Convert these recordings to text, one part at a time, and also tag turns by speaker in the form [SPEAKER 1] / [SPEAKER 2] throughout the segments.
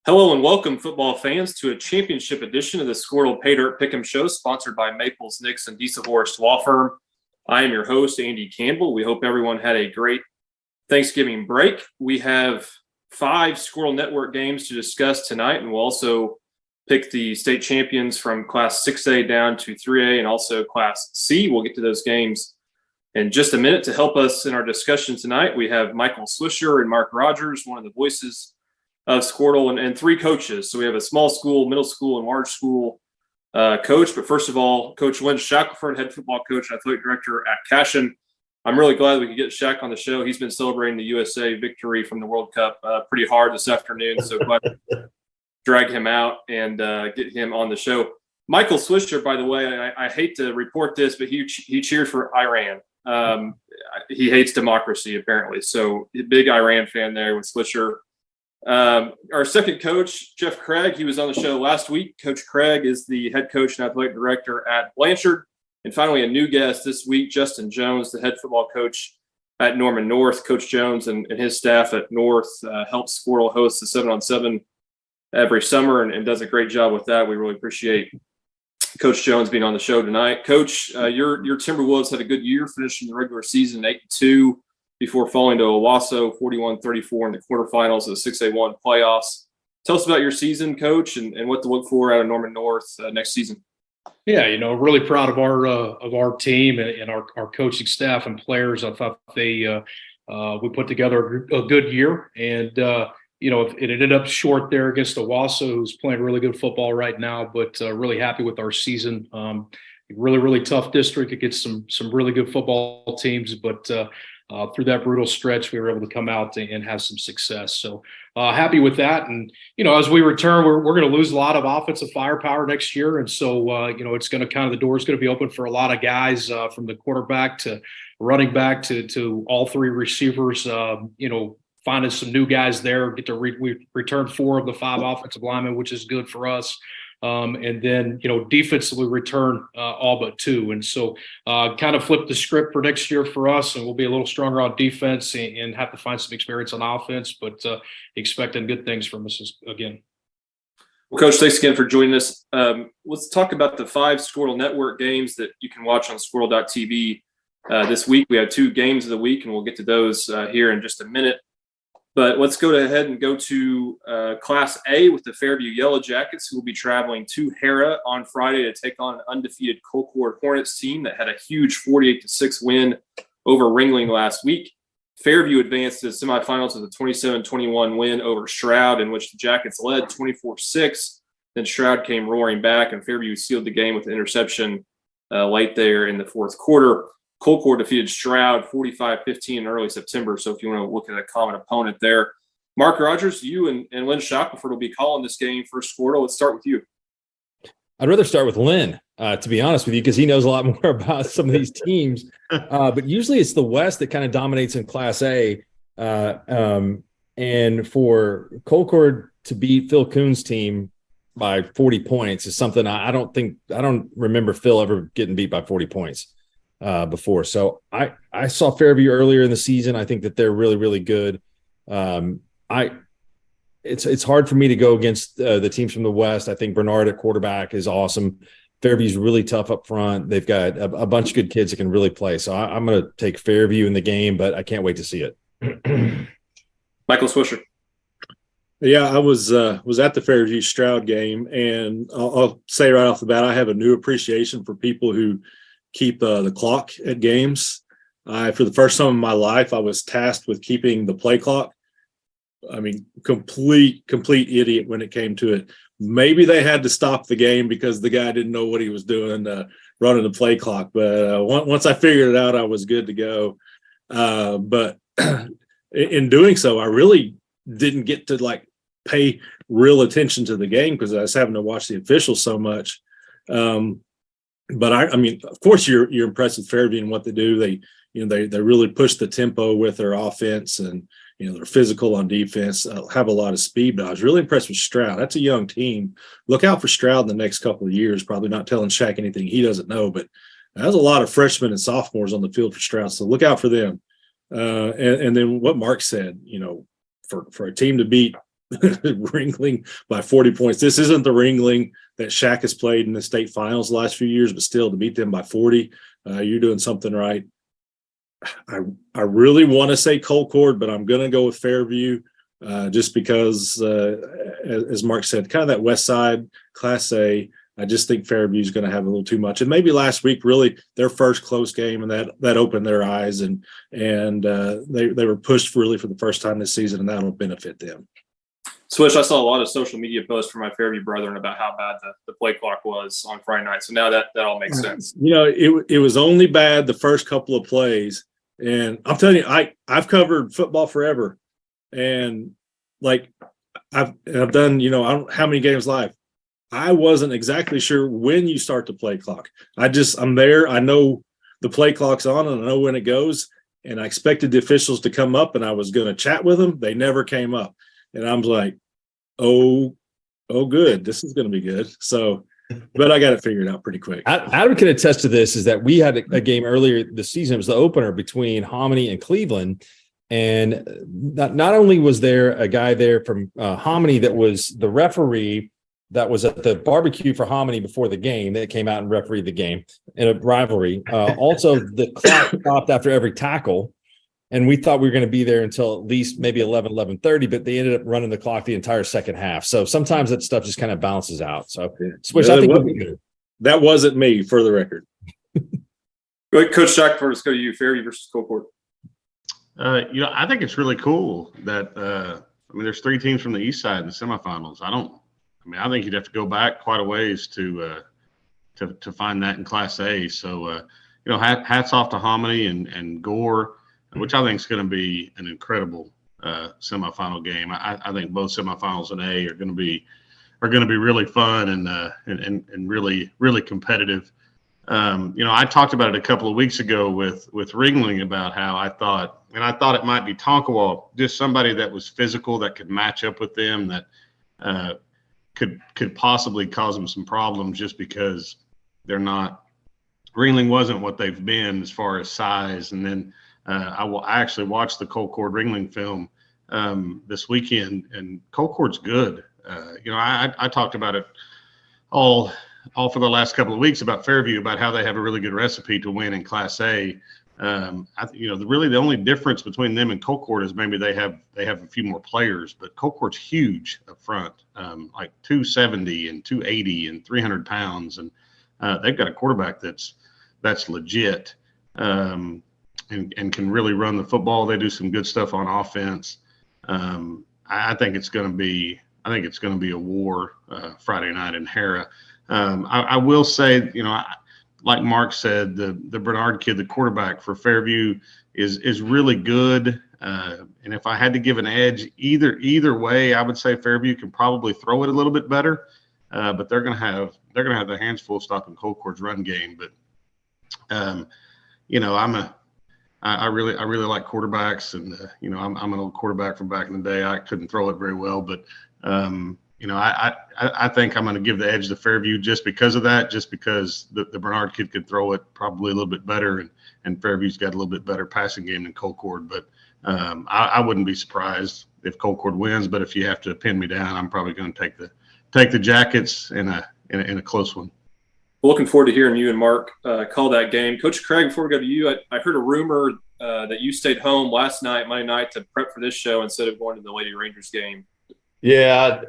[SPEAKER 1] Hello and welcome, football fans, to a championship edition of the Squirrel Pay Dirt Pick'em Show, sponsored by Maples, Nix, and Diesel Forest Law Firm. I am your host, Andy Campbell. We hope everyone had a great Thanksgiving break. We have 5 Squirrel Network games to discuss tonight, and we'll also pick the state champions from Class 6A down to 3A and also Class C. We'll get to those games in just a minute. To help us in our discussion tonight, we have Michael Swisher and Mark Rogers, one of the voices of Squirtle, and 3 coaches. So we have a small school, middle school, and large school coach. But first of all, Coach Lynn Shackelford, head football coach and athletic director at Cashion. I'm really glad we could get Shaq on the show. He's been celebrating the USA victory from the World Cup pretty hard this afternoon. So glad to drag him out and get him on the show. Michael Swisher, by the way, I hate to report this, but he cheered for Iran. He hates democracy, apparently. So big Iran fan there with Swisher. Our second coach, Jeff Craig, he was on the show last week. Coach Craig is the head coach and athletic director at Blanchard. And finally, a new guest this week, Justin Jones, the head football coach at Norman North. Coach Jones and his staff at North helps Squirrel host the 7-on-7 every summer and does a great job with that. We really appreciate Coach Jones being on the show tonight. Coach, your Timberwolves had a good year, finishing the regular season 8-2. Before falling to Owasso 41-34 in the quarterfinals of the 6A1 playoffs. Tell us about your season, Coach, and what to look for out of Norman North next season.
[SPEAKER 2] Yeah, really proud of our team and our coaching staff and players. I thought we put together a good year, and it ended up short there against Owasso, who's playing really good football right now. But really happy with our season. Really tough district against some really good football teams, but through that brutal stretch, we were able to come out and have some success. So happy with that. And, as we return, we're going to lose a lot of offensive firepower next year. And so, it's going to the door's going to be open for a lot of guys from the quarterback to running back to all 3 receivers, finding some new guys there, get to return 4 of the 5 offensive linemen, which is good for us. And then, defensively return all but 2. And so kind of flip the script for next year for us, and we'll be a little stronger on defense and have to find some experience on offense, but expecting good things from us again.
[SPEAKER 1] Well, Coach, thanks again for joining us. Let's talk about the 5 Squirrel Network games that you can watch on squirrel.tv this week. We have 2 games of the week, and we'll get to those here in just a minute. But let's go ahead and go to Class A with the Fairview Yellow Jackets, who will be traveling to Hera on Friday to take on an undefeated Colcord Hornets team that had a huge 48-6 win over Ringling last week. Fairview advanced to the semifinals with a 27-21 win over Stroud, in which the Jackets led 24-6. Then Stroud came roaring back, and Fairview sealed the game with an interception late there in the fourth quarter. Colcord defeated Stroud 45-15 in early September. So if you want to look at a common opponent there. Mark Rogers, you and Lynn Shackelford will be calling this game for Squirtle. Let's start with you.
[SPEAKER 3] I'd rather start with Lynn, to be honest with you, because he knows a lot more about some of these teams. But usually it's the West that kind of dominates in Class A. And for Colcord to beat Phil Coon's team by 40 points is something I don't remember Phil ever getting beat by 40 points. Before. So I saw Fairview earlier in the season. I think that they're really, really good. It's hard for me to go against the teams from the West. I think Bernard at quarterback is awesome. Fairview's really tough up front. They've got a bunch of good kids that can really play. So I'm going to take Fairview in the game, but I can't wait to see it.
[SPEAKER 1] Michael Swisher.
[SPEAKER 4] Yeah, I was at the Fairview Stroud game, and I'll say right off the bat, I have a new appreciation for people who keep the clock at games. For the first time in my life, I was tasked with keeping the play clock. I mean, complete idiot when it came to it. Maybe they had to stop the game because the guy didn't know what he was doing, running the play clock. But once I figured it out, I was good to go. But in doing so, I really didn't get to pay real attention to the game because I was having to watch the officials so much. But I mean, of course, you're impressed with Fairview and what they do. They really push the tempo with their offense, and they're physical on defense. Have a lot of speed. But I was really impressed with Stroud. That's a young team. Look out for Stroud in the next couple of years. Probably not telling Shaq anything he doesn't know, but there's a lot of freshmen and sophomores on the field for Stroud. So look out for them. And then what Mark said, for a team to beat Ringling by 40 points. This isn't the Ringling that Shaq has played in the state finals the last few years, but still to beat them by 40, you're doing something right. I really want to say Colcord, but I'm going to go with Fairview just because, as Mark said, kind of that West Side Class A. I just think Fairview is going to have a little too much. And maybe last week, really their first close game, and that opened their eyes, and they were pushed really for the first time this season, and that'll benefit them.
[SPEAKER 1] Swish, I saw a lot of social media posts from my Fairview brethren about how bad the play clock was on Friday night. So now that all makes sense.
[SPEAKER 4] You know, it was only bad the first couple of plays. And I'm telling you, I've covered football forever. And like I've done, I don't how many games live. I wasn't exactly sure when you start the play clock. I'm there. I know the play clock's on and I know when it goes. And I expected the officials to come up and I was going to chat with them. They never came up. And I'm like, oh, good. This is going to be good. So, but I got it figured out pretty quick.
[SPEAKER 3] Adam can attest to this, is that we had a game earlier this season. It was the opener between Hominy and Cleveland. And not only was there a guy there from Hominy that was the referee that was at the barbecue for Hominy before the game, that came out and refereed the game in a rivalry. Also, the clock stopped after every tackle. And we thought we were going to be there until at least maybe 11:30, but they ended up running the clock the entire second half. So sometimes that stuff just kind of balances out. So, Swish, I think we'll be good.
[SPEAKER 4] That wasn't me, for the record.
[SPEAKER 1] Go ahead, Coach Jack, let's go to you. Fairview versus Colcord.
[SPEAKER 5] I think it's really cool that there's 3 teams from the East Side in the semifinals. I think you'd have to go back quite a ways to find that in Class A. So, hats off to Hominy and Gore, which I think is going to be an incredible semifinal game. I think both semifinals in A are going to be really fun and really, really competitive. I talked about it a couple of weeks ago with Ringling about how I thought it might be Tonkawa, just somebody that was physical, that could match up with them, that could possibly cause them some problems just because Ringling wasn't what they've been as far as size. And then I actually watched the Colcord Ringling film this weekend, and Colcord's good. I talked about it all for the last couple of weeks about Fairview, about how they have a really good recipe to win in Class A. Really the only difference between them and Colcord is maybe they have a few more players, but Colcord's huge up front, like 270 and 280 and 300 pounds, and they've got a quarterback that's legit. And can really run the football. They do some good stuff on offense. I think it's going to be a war Friday night in Hara. I will say, like Mark said, the Bernard kid, the quarterback for Fairview, is really good. And if I had to give an edge either way, I would say Fairview can probably throw it a little bit better. But they're going to have their hands full stopping Colcord's run game. But I really like quarterbacks, and I'm an old quarterback from back in the day. I couldn't throw it very well, but I think I'm going to give the edge to Fairview just because of that, just because the Bernard kid could throw it probably a little bit better, and Fairview's got a little bit better passing game than Colcord. But I wouldn't be surprised if Colcord wins. But if you have to pin me down, I'm probably going to take the Jackets in a close one.
[SPEAKER 1] Looking forward to hearing you and Mark call that game. Coach Craig, before we go to you, I heard a rumor that you stayed home last night, Monday night, to prep for this show instead of going to the Lady Rangers game.
[SPEAKER 6] Yeah,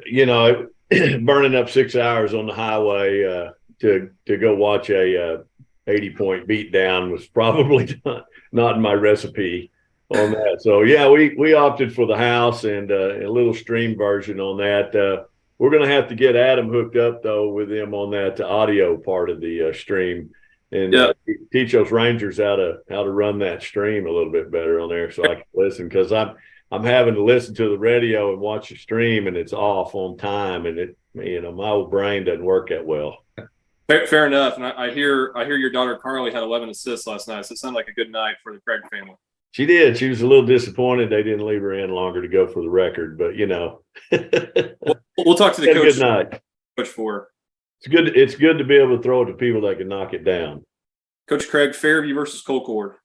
[SPEAKER 6] burning up 6 hours on the highway to go watch a 80-point beatdown was probably not in my recipe on that. So, yeah, we opted for the house and a little stream version on that. We're going to have to get Adam hooked up, though, with him on that audio part of the stream, and teach those Rangers how to run that stream a little bit better on there, so I can listen, because I'm having to listen to the radio and watch the stream, and it's off on time, and my old brain doesn't work that well.
[SPEAKER 1] Fair enough. And I hear your daughter Carly had 11 assists last night, so it sounded like a good night for the Craig family.
[SPEAKER 6] She did. She was a little disappointed they didn't leave her in longer to go for the record, but
[SPEAKER 1] We'll talk to the coach.
[SPEAKER 6] Good night.
[SPEAKER 1] Coach for
[SPEAKER 6] It's good to be able to throw it to people that can knock it down.
[SPEAKER 1] Coach Craig, Fairview versus Colcord.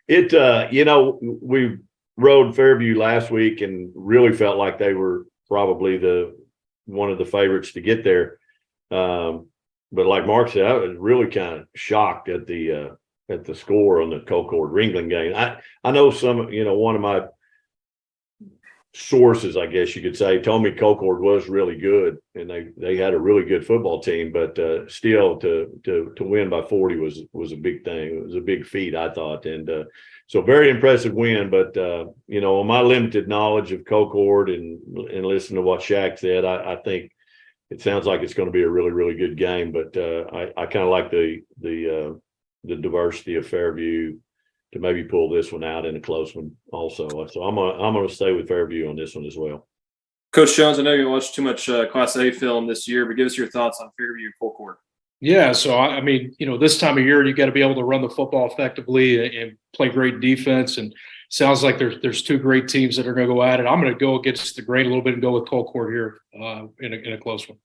[SPEAKER 6] It rode Fairview last week and really felt like they were probably one of the favorites to get there. But like Mark said, I was really kind of shocked at the score on the Colcord Ringling game. I know one of my sources, I guess you could say, told me Colcord was really good and they had a really good football team, but still to win by 40 was a big thing. It was a big feat, I thought. And so very impressive win, but on my limited knowledge of Colcord and listening to what Shaq said, I think it sounds like it's going to be a really, really good game, but I kind of like the diversity of Fairview to maybe pull this one out in a close one also. So I'm gonna stay with Fairview on this one as well.
[SPEAKER 1] Coach Jones, I know you haven't watched too much Class A film this year, but give us your thoughts on Fairview Colcord.
[SPEAKER 2] Yeah, so I mean, this time of year you got to be able to run the football effectively and play great defense. And sounds like there's two great teams that are going to go at it. I'm going to go against the grain a little bit and go with Colcord here in a close one.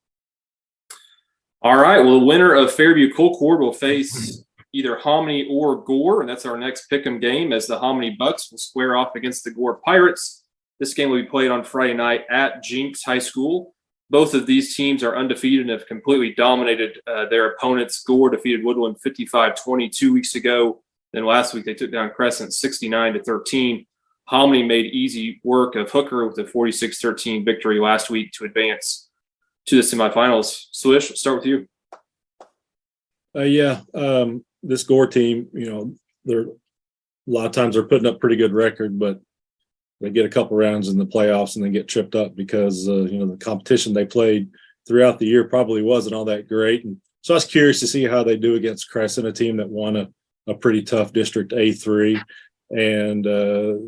[SPEAKER 1] All right. Well, the winner of Fairview Colcord will face either Hominy or Gore, and that's our next pick'em game, as the Hominy Bucks will square off against the Gore Pirates. This game will be played on Friday night at Jinx High School. Both of these teams are undefeated and have completely dominated their opponents. Gore defeated Woodland 55-20 2 weeks ago. Then last week they took down Crescent 69-13. Hominy made easy work of Hooker with a 46-13 victory last week to advance to the semifinals. Swish, we'll start with you.
[SPEAKER 4] This Gore team, they're a lot of times they're putting up pretty good record, but they get a couple rounds in the playoffs and then get tripped up because the competition they played throughout the year probably wasn't all that great. And so I was curious to see how they do against Crescent, a team that won a pretty tough District A3, and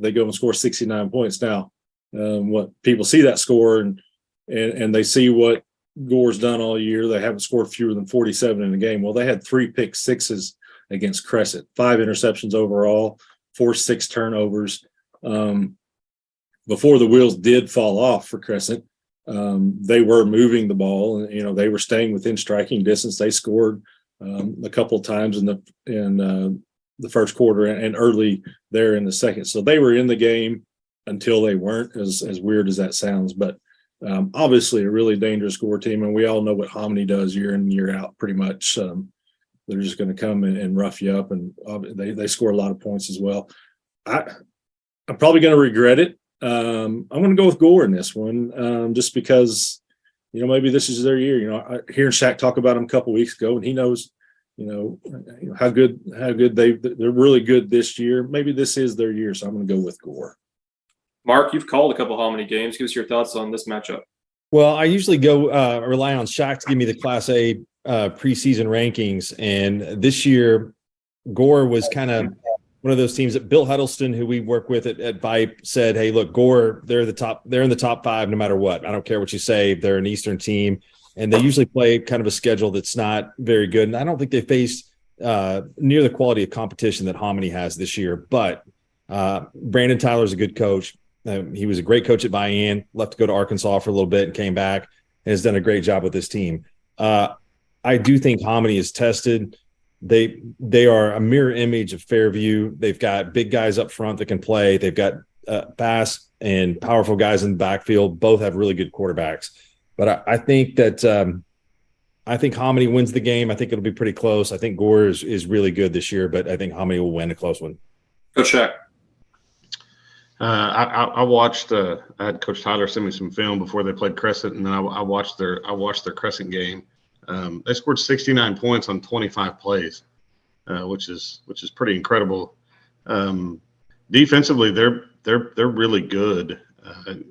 [SPEAKER 4] they go and score 69 points. Now, what people see that score and they see what Gore's done all year. They haven't scored fewer than 47 in a game. Well, they had 3 pick sixes against Crescent, 5 interceptions overall, 6 turnovers. Before the wheels did fall off for Crescent, they were moving the ball and, they were staying within striking distance. They scored a couple of times in the first quarter and early there in the second. So they were in the game until they weren't, as weird as that sounds. But obviously a really dangerous Gore team. And we all know what Hominy does year in and year out, pretty much. They're just going to come and rough you up, and they score a lot of points as well. I'm probably going to regret it. I'm going to go with Gore in this one, just because, maybe this is their year. I hearing Shaq talk about him a couple of weeks ago, and he knows, how good they're really good this year. Maybe this is their year, so I'm going to go with Gore.
[SPEAKER 1] Mark, you've called a couple of Hominy games. Give us your thoughts on this matchup.
[SPEAKER 3] Well, I usually rely on Shaq to give me the Class A preseason rankings, and this year Gore was kind of one of those teams that Bill Huddleston, who we work with at Vipe, said, "Hey, look, Gore, they're in the top 5 no matter what. I don't care what you say. They're an Eastern team, and they usually play kind of a schedule that's not very good. And I don't think they faced near the quality of competition that Hominy has this year. But Brandon Tyler's a good coach. He was a great coach at Vian, left to go to Arkansas for a little bit and came back and has done a great job with this team. I do think Hominy is tested. They are a mirror image of Fairview. They've got big guys up front that can play. They've got fast and powerful guys in the backfield. Both have really good quarterbacks. But I think that I think Hominy wins the game. I think it'll be pretty close. I think Gore is really good this year, but I think Hominy will win a close one.
[SPEAKER 1] Coach Shaq.
[SPEAKER 5] I watched. I had Coach Tyler send me some film before they played Crescent, and then I watched their Crescent game. They scored 69 points on 25 plays, which is pretty incredible. Defensively, they're really good.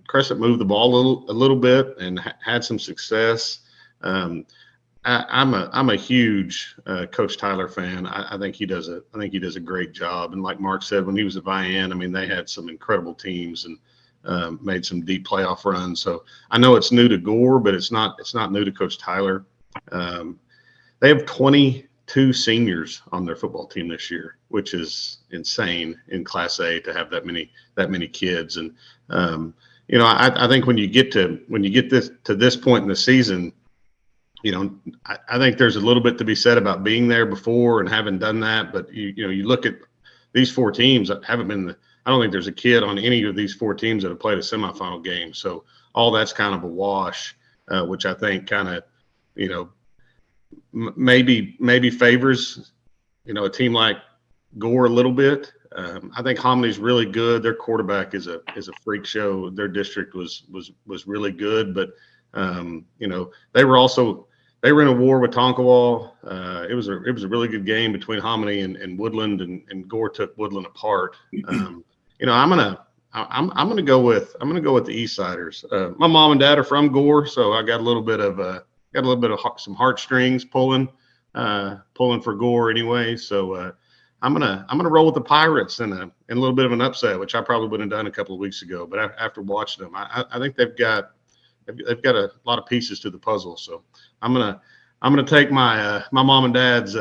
[SPEAKER 5] Crescent moved the ball a little bit and had some success. I'm a huge Coach Tyler fan. I think he does a great job. And like Mark said, when he was at Vian, I mean, they had some incredible teams and made some deep playoff runs. So I know it's new to Gore, but it's not new to Coach Tyler. They have 22 seniors on their football team this year, which is insane in Class A to have that many kids. And I think when you get to this point in the season, I think there's a little bit to be said about being there before and having done that. But you look at these 4 teams that haven't been don't think there's a kid on any of these 4 teams that have played a semifinal game. So all that's kind of a wash, which I think kind of, you know, maybe favors, you know, a team like Gore a little bit. I think Homony's really good. Their quarterback is a freak show. Their district was really good, but you know, they were in a war with Tonkawa. It was a really good game between Hominy and Woodland, and Gore took Woodland apart. You know, I'm gonna go with the East Siders. My mom and dad are from Gore, so I got a little bit of some heartstrings pulling for Gore anyway. So I'm gonna roll with the Pirates in a little bit of an upset, which I probably wouldn't have done a couple of weeks ago. But after watching them, I think they've got a lot of pieces to the puzzle. So I'm gonna take my mom and dad's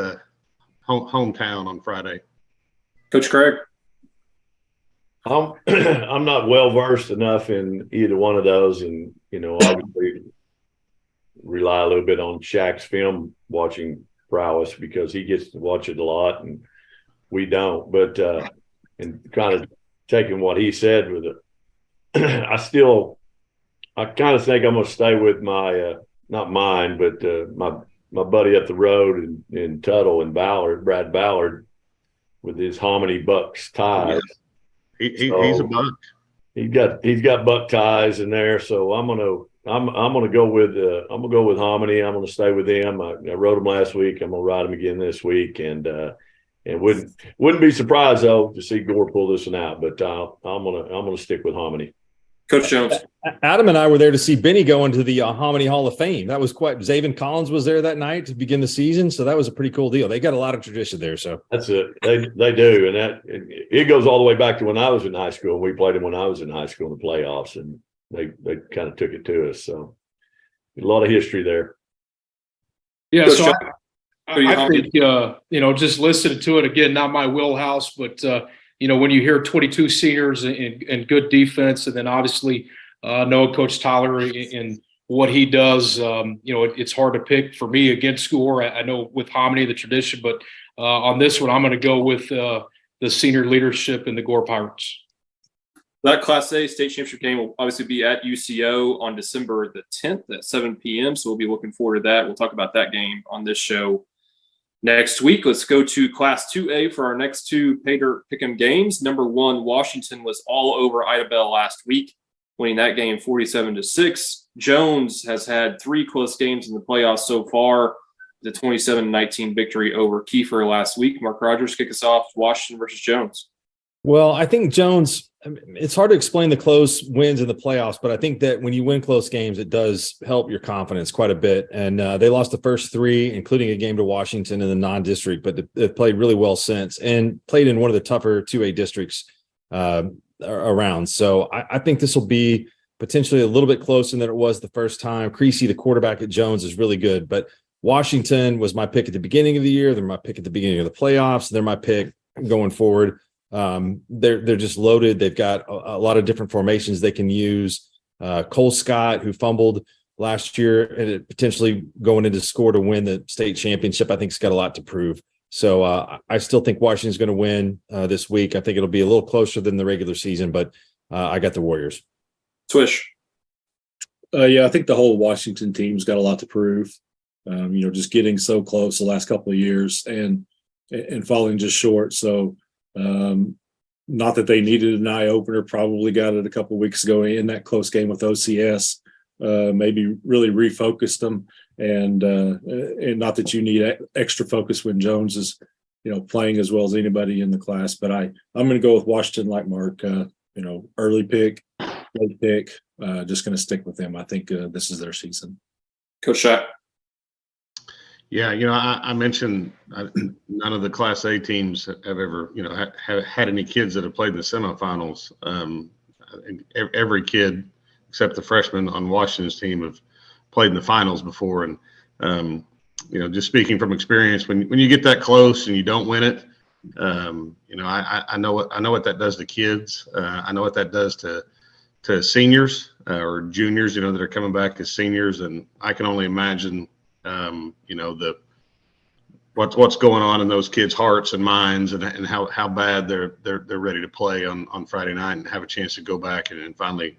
[SPEAKER 5] hometown on Friday.
[SPEAKER 1] Coach Craig.
[SPEAKER 6] I'm not well versed enough in either one of those, and you know, obviously rely a little bit on Shaq's film watching prowess because he gets to watch it a lot and we don't. But and kind of taking what he said with it, I kind of think I'm going to stay with my not mine, but my buddy up the road in Tuttle and Ballard, Brad Ballard, with his Hominy Bucks ties.
[SPEAKER 5] He's a Buck.
[SPEAKER 6] He's got Buck ties in there, so I'm gonna go with Hominy. I'm gonna stay with him. I rode him last week. I'm gonna ride him again this week, and wouldn't be surprised though to see Gore pull this one out. But I'm gonna stick with Hominy.
[SPEAKER 1] Coach Jones.
[SPEAKER 3] Adam and I were there to see Benny go into the Hominy Hall of Fame. That was quite. Zaven Collins was there that night to begin the season, so that was a pretty cool deal. They got a lot of tradition there. So
[SPEAKER 6] that's it. They do, and it goes all the way back to when I was in high school. And we played them when I was in high school in the playoffs, and they kind of took it to us. So a lot of history there.
[SPEAKER 2] Yeah,
[SPEAKER 1] Coach
[SPEAKER 2] so
[SPEAKER 1] Jones.
[SPEAKER 2] I think you know, just listening to it again, not my wheelhouse, but you know, when you hear 22 seniors and good defense, and then obviously know Coach Tyler and what he does, you know, it's hard to pick for me against Gore. I know with Hominy, the tradition, but on this one, I'm going to go with the senior leadership in the Gore Pirates.
[SPEAKER 1] That Class A state championship game will obviously be at UCO on December the 10th at 7 p.m. So we'll be looking forward to that. We'll talk about that game on this show next week. Let's go to Class 2A for our next 2 Pay Dirt Pick'em games. Number 1, Washington was all over Ida Bell last week, winning that game 47-6. Jones has had 3 close games in the playoffs so far. The 27-19 victory over Kiefer last week. Mark Rogers, kick us off. Washington versus Jones.
[SPEAKER 3] Well, I think Jones, it's hard to explain the close wins in the playoffs, but I think that when you win close games, it does help your confidence quite a bit. And they lost the first 3, including a game to Washington in the non-district, but they've played really well since and played in one of the tougher 2A districts around. So I think this will be potentially a little bit closer than it was the first time. Creasy, the quarterback at Jones, is really good, but Washington was my pick at the beginning of the year. They're my pick at the beginning of the playoffs. They're my pick going forward. They're just loaded. They've got a lot of different formations they can use. Cole Scott, who fumbled last year and potentially going into score to win the state championship, I think he's got a lot to prove. So I still think Washington's going to win this week. I think it'll be a little closer than the regular season, but I got the Warriors.
[SPEAKER 1] Swish.
[SPEAKER 4] Yeah, I think the whole Washington team's got a lot to prove. You know, just getting so close the last couple of years and falling just short. So not that they needed an eye opener, probably got it a couple of weeks ago in that close game with OCS. Maybe really refocused them, and not that you need extra focus when Jones is, you know, playing as well as anybody in the class. But I'm going to go with Washington, like Mark. You know, early pick, late pick. Just going to stick with them. I think this is their season.
[SPEAKER 1] Coach Shaq.
[SPEAKER 5] Yeah, you know, I mentioned none of the Class A teams have ever, you know, have had any kids that have played in the semifinals. Every kid except the freshmen on Washington's team have played in the finals before. And, you know, just speaking from experience, when you get that close and you don't win it, you know, I know what that does to kids. I know what that does to seniors or juniors, you know, that are coming back as seniors. And I can only imagine, you know, what's going on in those kids' hearts and minds, and how bad they're ready to play on Friday night and have a chance to go back and finally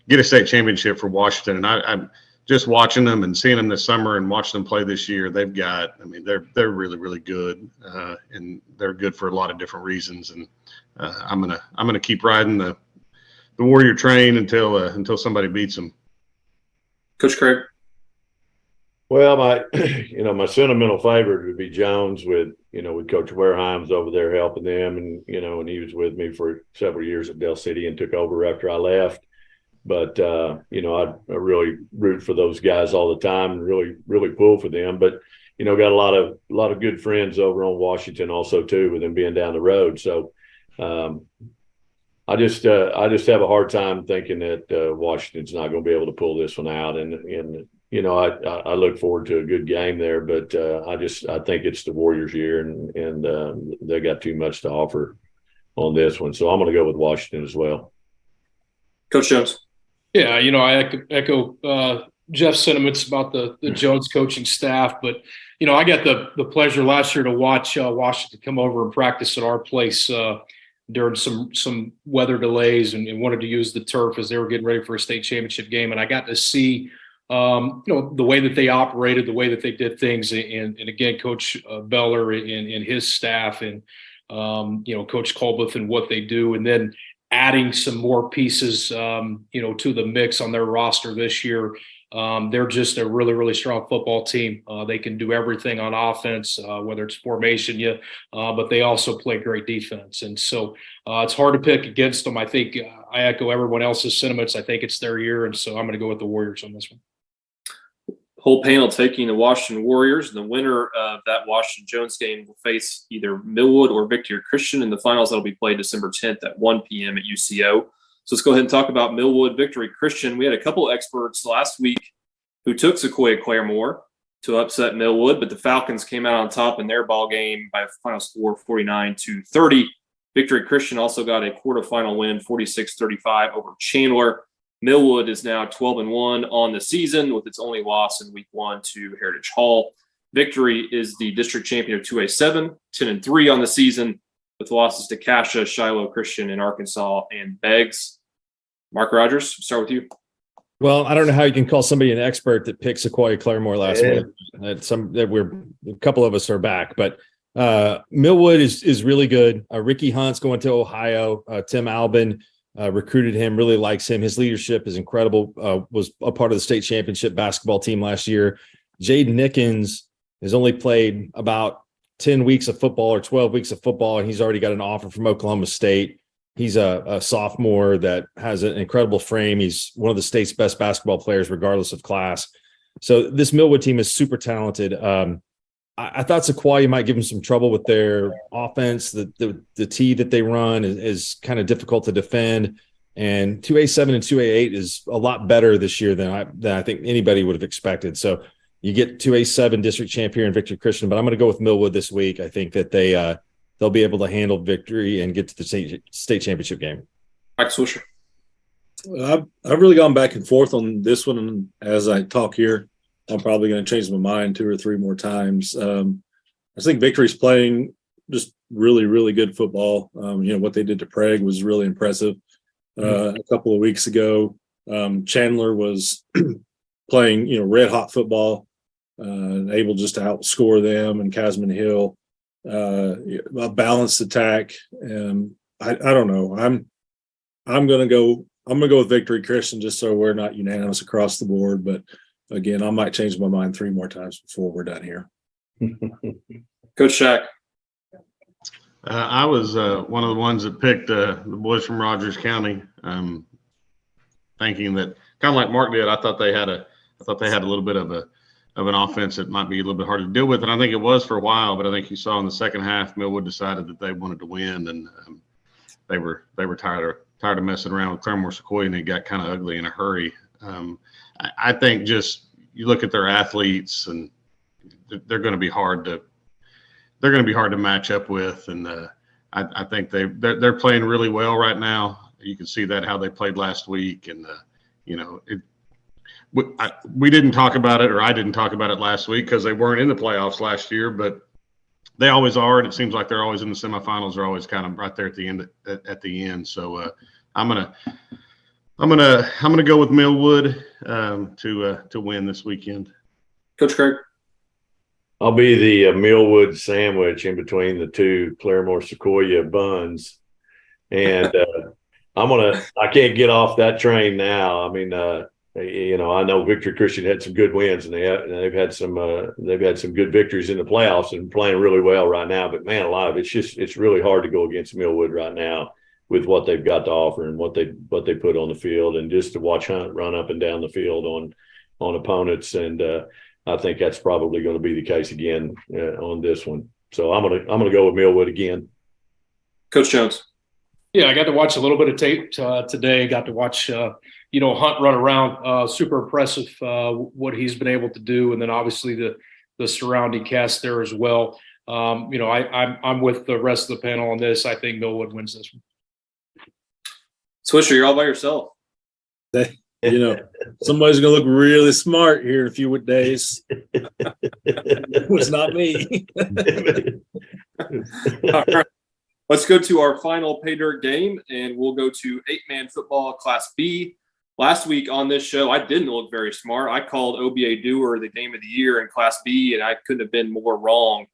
[SPEAKER 5] get a state championship for Washington. And I'm just watching them and seeing them this summer and watching them play this year. They've got, I mean, they're really, really good, and they're good for a lot of different reasons. And I'm gonna keep riding the Warrior train until somebody beats them.
[SPEAKER 1] Coach Craig.
[SPEAKER 6] Well, my sentimental favorite would be Jones with Coach Wareheim's over there helping them, and he was with me for several years at Del City and took over after I left. But I really root for those guys all the time and really, really pull for them. But got a lot of good friends over on Washington also too, with them being down the road. So I just have a hard time thinking that Washington's not going to be able to pull this one out. And I look forward to a good game there, but I think it's the Warriors' year, and they got too much to offer on this one. So I'm going to go with Washington as well.
[SPEAKER 1] Coach Jones.
[SPEAKER 2] Yeah, I echo Jeff's sentiments about the Jones coaching staff, but I got the pleasure last year to watch Washington come over and practice at our place during some weather delays, and wanted to use the turf as they were getting ready for a state championship game, and I got to see the way that they operated, the way that they did things, and again, Coach Beller and his staff, and Coach Colbeth and what they do, and then adding some more pieces, to the mix on their roster this year. They're just a really, really strong football team. They can do everything on offense, whether it's formation, but they also play great defense. And so it's hard to pick against them. I think I echo everyone else's sentiments. I think it's their year, and so I'm going to go with the Warriors on this one.
[SPEAKER 1] Whole panel taking the Washington Warriors. The winner of that Washington Jones game will face either Millwood or Victory Christian in the finals that'll be played December 10th at 1 p.m. at UCO. So let's go ahead and talk about Millwood Victory Christian. We had a couple experts last week who took Sequoia Claremore to upset Millwood, but the Falcons came out on top in their ball game by a final score 49-30. Victory Christian also got a quarterfinal win, 46-35 over Chandler. Millwood is now 12-1 on the season, with its only loss in week 1 to Heritage Hall. Victory is the district champion of 2A7, 10-3 on the season, with losses to Cassia, Shiloh Christian in Arkansas, and Beggs. Mark Rogers, start with you.
[SPEAKER 3] Well, I don't know how you can call somebody an expert that picked Sequoia Claremore last week. A couple of us are back, but Millwood is really good. Ricky Hunt's going to Ohio. Tim Albin recruited him, really likes him. His leadership is incredible. Was a part of the state championship basketball team last year. Jaden Nickens has only played about 10 weeks of football or 12 weeks of football, and he's already got an offer from Oklahoma State. He's a sophomore that has an incredible frame. He's one of the state's best basketball players, regardless of class. So this Millwood team is super talented. I thought Sequoia might give them some trouble with their offense. The T that they run is kind of difficult to defend. And 2A7 and 2A8 is a lot better this year than I think anybody would have expected. So you get 2A7 district champion and Victory Christian, but I'm going to go with Millwood this week. I think that they'll be able to handle Victory and get to the state championship game.
[SPEAKER 1] Mike Swisher.
[SPEAKER 4] I've really gone back and forth on this one, and as I talk here, I'm probably going to change my mind 2 or 3 more times. I think Victory's playing just really, really good football. What they did to Prague was really impressive. A couple of weeks ago, Chandler was playing, red hot football, able just to outscore them, and Casman Hill, a balanced attack. I don't know. I'm going to go with Victory Christian, just so we're not unanimous across the board. But again, I might change my mind 3 more times before we're done here.
[SPEAKER 1] Coach Shack.
[SPEAKER 5] I was one of the ones that picked the boys from Rogers County, thinking that kind of like Mark did. I thought they had a little bit of an offense that might be a little bit harder to deal with, and I think it was for a while. But I think you saw in the second half, Millwood decided that they wanted to win, and they were tired of messing around with Claremore Sequoia, and it got kind of ugly in a hurry. I think just you look at their athletes, and they're going to be hard to match up with, and I think they're playing really well right now. You can see that how they played last week, and we didn't talk about it, or I didn't talk about it last week because they weren't in the playoffs last year, but they always are, and it seems like they're always in the semifinals. They're always kind of right there at the end. So I'm gonna go with Millwood to win this weekend.
[SPEAKER 1] Coach Craig.
[SPEAKER 6] I'll be the Millwood sandwich in between the two Claremore Sequoia buns, and I can't get off that train now. I mean, I know Victory Christian had some good wins, and they've had some good victories in the playoffs and playing really well right now. But man, alive, it's really hard to go against Millwood right now with what they've got to offer and what they put on the field, and just to watch Hunt run up and down the field on opponents. And I think that's probably going to be the case again on this one. So I'm gonna go with Millwood again.
[SPEAKER 1] Coach Jones.
[SPEAKER 2] Yeah, I got to watch a little bit of tape today. Got to watch Hunt run around. Super impressive what he's been able to do, and then obviously the surrounding cast there as well. I'm with the rest of the panel on this. I think Millwood wins this one.
[SPEAKER 1] Swisher, you're all by yourself.
[SPEAKER 4] Somebody's going to look really smart here in a few days. It was not me.
[SPEAKER 1] All right. Let's go to our final pay dirt game, and we'll go to 8-man football Class B. Last week on this show, I didn't look very smart. I called OBA Dewar the game of the year in Class B, and I couldn't have been more wrong.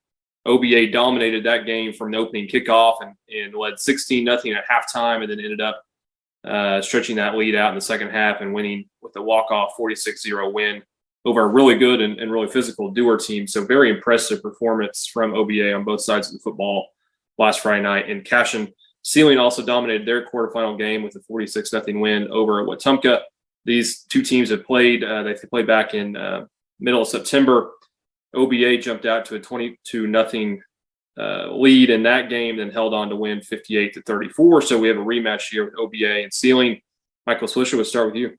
[SPEAKER 1] OBA dominated that game from the opening kickoff and led 16-0 at halftime, and then ended up stretching that lead out in the second half and winning with a walk-off 46-0 win over a really good and really physical Dewar team. So very impressive performance from OBA on both sides of the football last Friday night. And Cashion Sealing also dominated their quarterfinal game with a 46-0 win over Wetumpka. These two teams have played. They played back in middle of September. OBA jumped out to a 22-0 lead in that game, then held on to win 58-34. So we have a rematch here with OBA and Sealing. Michael Swisher, we'll start with you.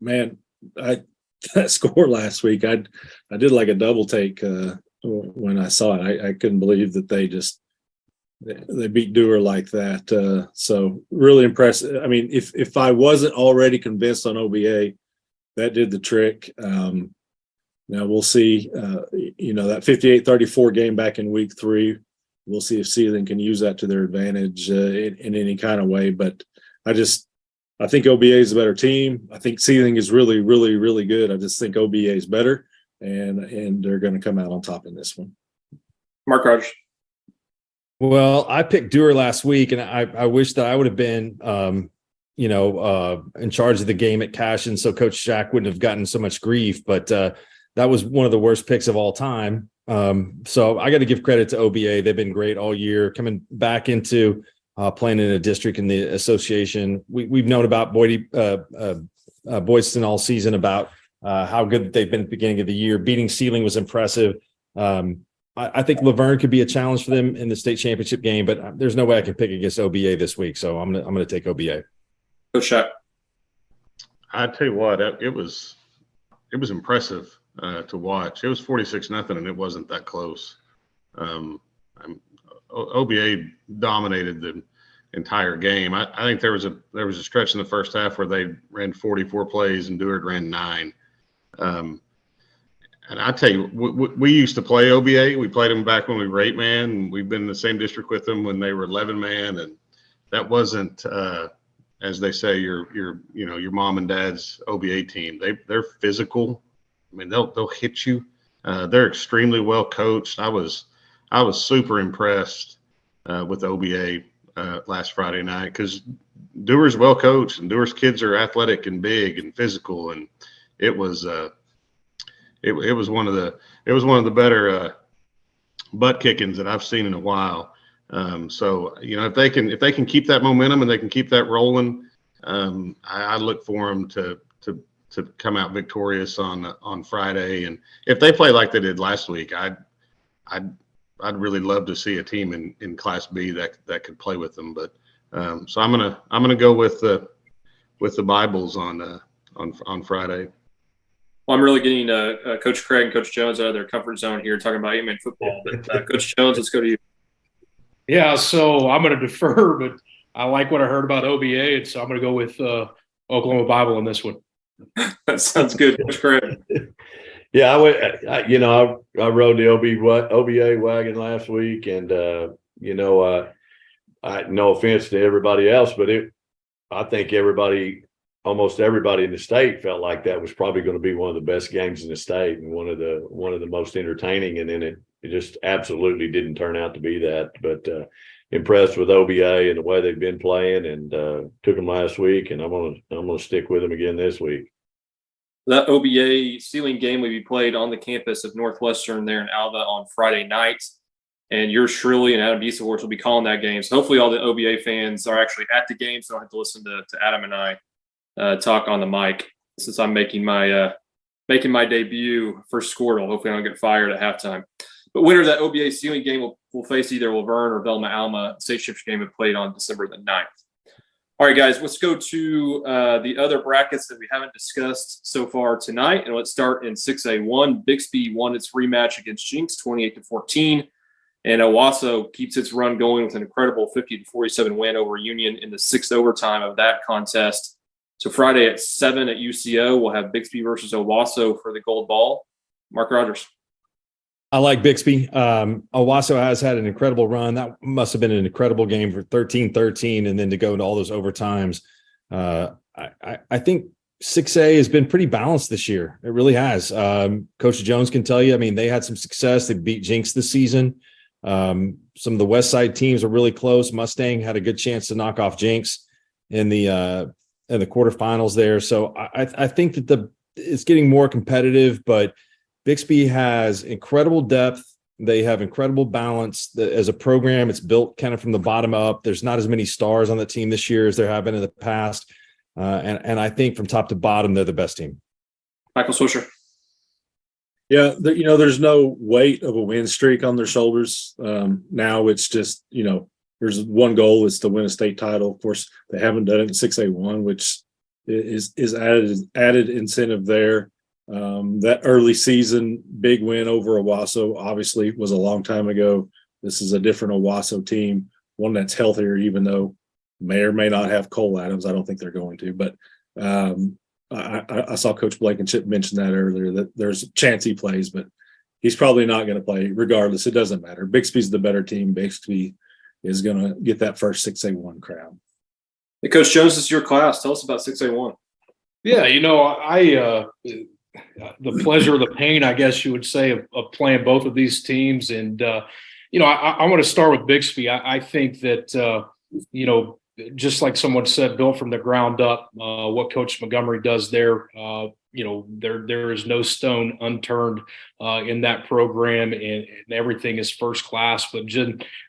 [SPEAKER 4] Man, that score last week, I did like a double take when I saw it. I couldn't believe that they beat Dewar like that. So really impressive. I mean, if I wasn't already convinced on OBA, that did the trick. Now we'll see, that 58-34 game back in week 3. We'll see if Sealing can use that to their advantage in any kind of way. But I think OBA is a better team. I think Sealing is really, really, really good. I just think OBA is better, and they're going to come out on top in this one.
[SPEAKER 1] Mark Rogers.
[SPEAKER 3] Well, I picked Dewar last week, and I wish that I would have been, in charge of the game at Cashion, so Coach Jack wouldn't have gotten so much grief. But that was one of the worst picks of all time. So I got to give credit to OBA. They've been great all year, coming back into playing in a district in the association. We've known about Boyston all season about how good they've been at the beginning of the year. Beating Sealing was impressive. I think Laverne could be a challenge for them in the state championship game, but there's no way I can pick against OBA this week. So I'm gonna take OBA.
[SPEAKER 1] Coach Jack.
[SPEAKER 5] I tell you what, it was impressive to watch. It was 46-0, and it wasn't that close. OBA dominated the entire game. I think there was a stretch in the first half where they ran 44 plays and Dewar ran 9. And I tell you, we used to play OBA. We played them back when we were 8-man, and we've been in the same district with them when they were 11-man, and that wasn't, as they say, your mom and dad's OBA team. They're physical. I mean, they'll hit you. They're extremely well coached. I was super impressed with OBA last Friday night, because Dewar's well coached, and Dewar's kids are athletic and big and physical, and it was one of the better butt kickings that I've seen in a while. So if they can keep that momentum and they can keep that rolling, I look for them to come out victorious on Friday. And if they play like they did last week, I'd really love to see a team in Class B that could play with them. But so I'm gonna go with the Bibles on Friday.
[SPEAKER 1] Well, I'm really getting Coach Craig and Coach Jones out of their comfort zone here talking about 8-man football. But Coach Jones, let's go to you.
[SPEAKER 2] Yeah, so I'm going to defer, but I like what I heard about OBA, and so I'm going to go with Oklahoma Bible in this one.
[SPEAKER 1] That sounds good, Coach Craig.
[SPEAKER 6] Yeah, I rode the OBA wagon last week, and I no offense to everybody else, but I think almost everybody in the state felt like that was probably going to be one of the best games in the state and one of the most entertaining. And then it just absolutely didn't turn out to be that. But impressed with OBA and the way they've been playing, and took them last week, and I'm gonna stick with them again this week.
[SPEAKER 1] That OBA ceiling game will be played on the campus of Northwestern there in Alva on Friday night. And yours truly and Adam Dieselhorst will be calling that game. So hopefully all the OBA fans are actually at the game, so I don't have to listen to Adam and I talk on the mic, since I'm making my debut for Squirtle. Hopefully I don't get fired at halftime. But winner of that OBA ceiling game will face either Laverne or Velma Alma. The state championship game will be played on December the 9th. All right, guys, let's go to the other brackets that we haven't discussed so far tonight. And let's start in 6A1. Bixby won its rematch against Jinx 28-14. And Owasso keeps its run going with an incredible 50-47 win over Union in the sixth overtime of that contest. So Friday at 7 at UCO, we'll have Bixby versus Owasso for the gold ball. Mark Rogers.
[SPEAKER 3] I like Bixby. Owasso has had an incredible run. That must have been an incredible game for 13-13, and then to go into all those overtimes. I think 6A has been pretty balanced this year. It really has. Coach Jones can tell you, I mean, they had some success. They beat Jinx this season. Some of the West Side teams are really close. Mustang had a good chance to knock off Jinx in the quarterfinals there. So I think that it's getting more competitive, but Bixby has incredible depth. They have incredible balance. As a program, it's built kind of from the bottom up. There's not as many stars on the team this year as there have been in the past. And I think from top to bottom, they're the best team.
[SPEAKER 1] Michael Swisher.
[SPEAKER 4] Yeah, there's no weight of a win streak on their shoulders. Now it's just, there's one goal, is to win a state title. Of course, they haven't done it in 6A1, which is added incentive there. That early season big win over Owasso obviously was a long time ago. This is a different Owasso team, one that's healthier, even though may or may not have Cole Adams. I don't think they're going to, but I saw Coach Blankenship mention that earlier, that there's a chance he plays, but he's probably not going to play regardless. It doesn't matter. Bixby's the better team. Bixby is going to get that first 6A1 crown.
[SPEAKER 1] Hey, Coach Jones, this is your class. Tell us about 6A1.
[SPEAKER 2] Yeah, I the pleasure or the pain, I guess you would say, of playing both of these teams. And, I want to start with Bixby. I think that, just like someone said, built from the ground up, what Coach Montgomery does there, there is no stone unturned in that program, and everything is first class. But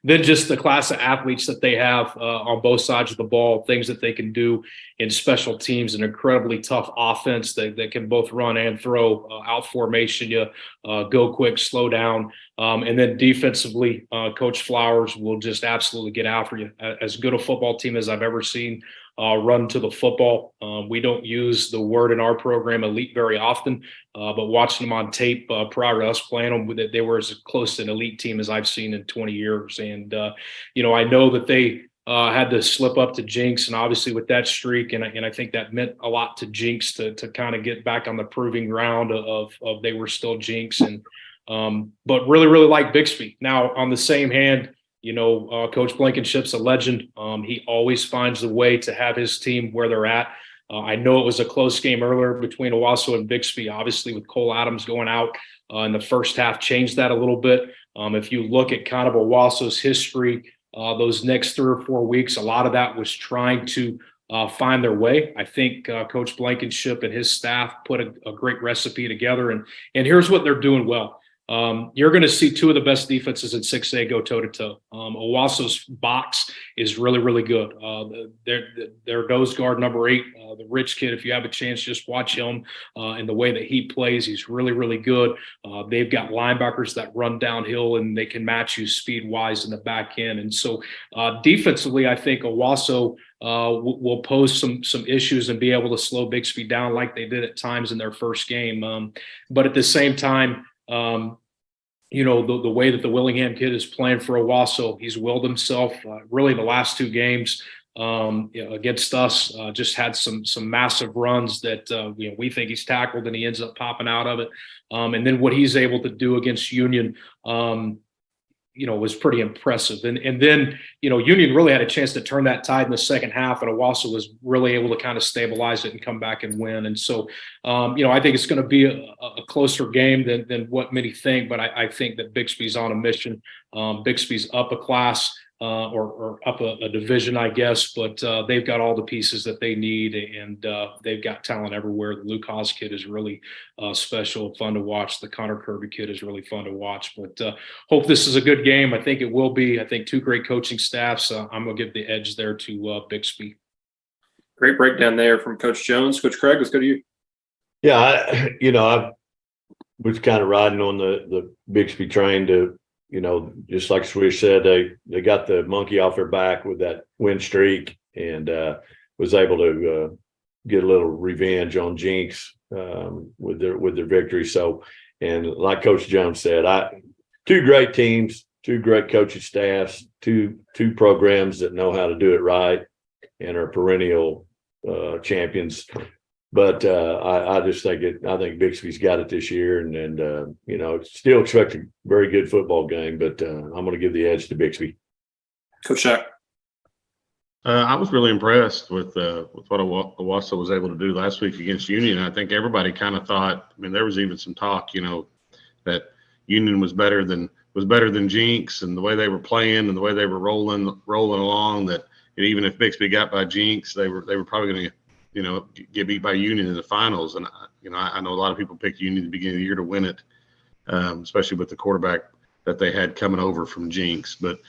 [SPEAKER 2] then just the class of athletes that they have on both sides of the ball, things that they can do in special teams, an incredibly tough offense that can both run and throw, out formation, you go quick, slow down. And then defensively, Coach Flowers will just absolutely get after you. As good a football team as I've ever seen run to the football. We don't use the word in our program elite very often, but watching them on tape prior to us playing them, they were as close to an elite team as I've seen in 20 years. And, I know that they had to slip up to Jinx, and obviously with that streak, and I think that meant a lot to Jinx to kind of get back on the proving ground of they were still Jinx. And but really, really like Bixby. Now, on the same hand, Coach Blankenship's a legend. He always finds a way to have his team where they're at. I know it was a close game earlier between Owasso and Bixby, obviously with Cole Adams going out in the first half, changed that a little bit. If you look at kind of Owasso's history, those next 3 or 4 weeks, a lot of that was trying to find their way. I think Coach Blankenship and his staff put a great recipe together, and here's what they're doing well. You're going to see two of the best defenses in 6A go toe-to-toe. Owasso's box is really, really good. Their nose guard, number 8, the Rich kid, if you have a chance, just watch him and the way that he plays. He's really, really good. They've got linebackers that run downhill, and they can match you speed-wise in the back end. And so defensively, I think Owasso will pose some issues and be able to slow Bixby down like they did at times in their first game. But at the same time, the way that the Willingham kid is playing for Owasso, he's willed himself really the last 2 games. against us. Just had some massive runs that we think he's tackled, and he ends up popping out of it. And then what he's able to do against Union, was pretty impressive. And then, Union really had a chance to turn that tide in the second half, and Owasso was really able to kind of stabilize it and come back and win. And so, I think it's going to be a closer game than what many think, but I think that Bixby's on a mission. Bixby's up a class. Or up a division, I guess, but they've got all the pieces that they need, and they've got talent everywhere. The Luke Haas kid is really special, fun to watch. The Connor Kirby kid is really fun to watch, but hope this is a good game. I think it will be. I think two great coaching staffs. I'm going to give the edge there to Bixby.
[SPEAKER 1] Great breakdown there from Coach Jones. Coach Craig, let's go to you.
[SPEAKER 6] Yeah, I was kind of riding on the Bixby train to, just like Swish said, they got the monkey off their back with that win streak, and was able to get a little revenge on Jinx with their victory. So, and like Coach Jones said, two great teams, two great coaching staffs, two programs that know how to do it right and are perennial champions. But I just think I think Bixby's got it this year, and still expect a very good football game. But I'm going to give the edge to Bixby.
[SPEAKER 1] Coach Shack.
[SPEAKER 5] I was really impressed with what Owasso was able to do last week against Union. I think everybody kind of thought. I mean, there was even some talk, that Union was better than Jinx, and the way they were playing and the way they were rolling along. That even if Bixby got by Jinx, they were probably going to get beat by Union in the finals. And, I know a lot of people picked Union at the beginning of the year to win it, especially with the quarterback that they had coming over from Jinx. But,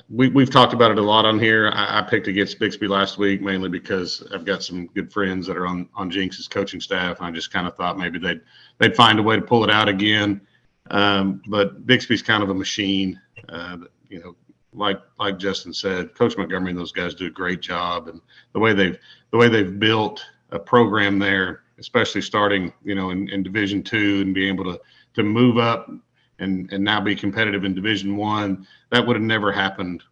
[SPEAKER 5] we've talked about it a lot on here. I picked against Bixby last week, mainly because I've got some good friends that are on Jinx's coaching staff. And I just kind of thought maybe they'd find a way to pull it out again. But Bixby's kind of a machine, like Justin said, Coach Montgomery and those guys do a great job, and the way they've built a program there, especially starting in Division II and being able to move up and now be competitive in Division I, that would have never happened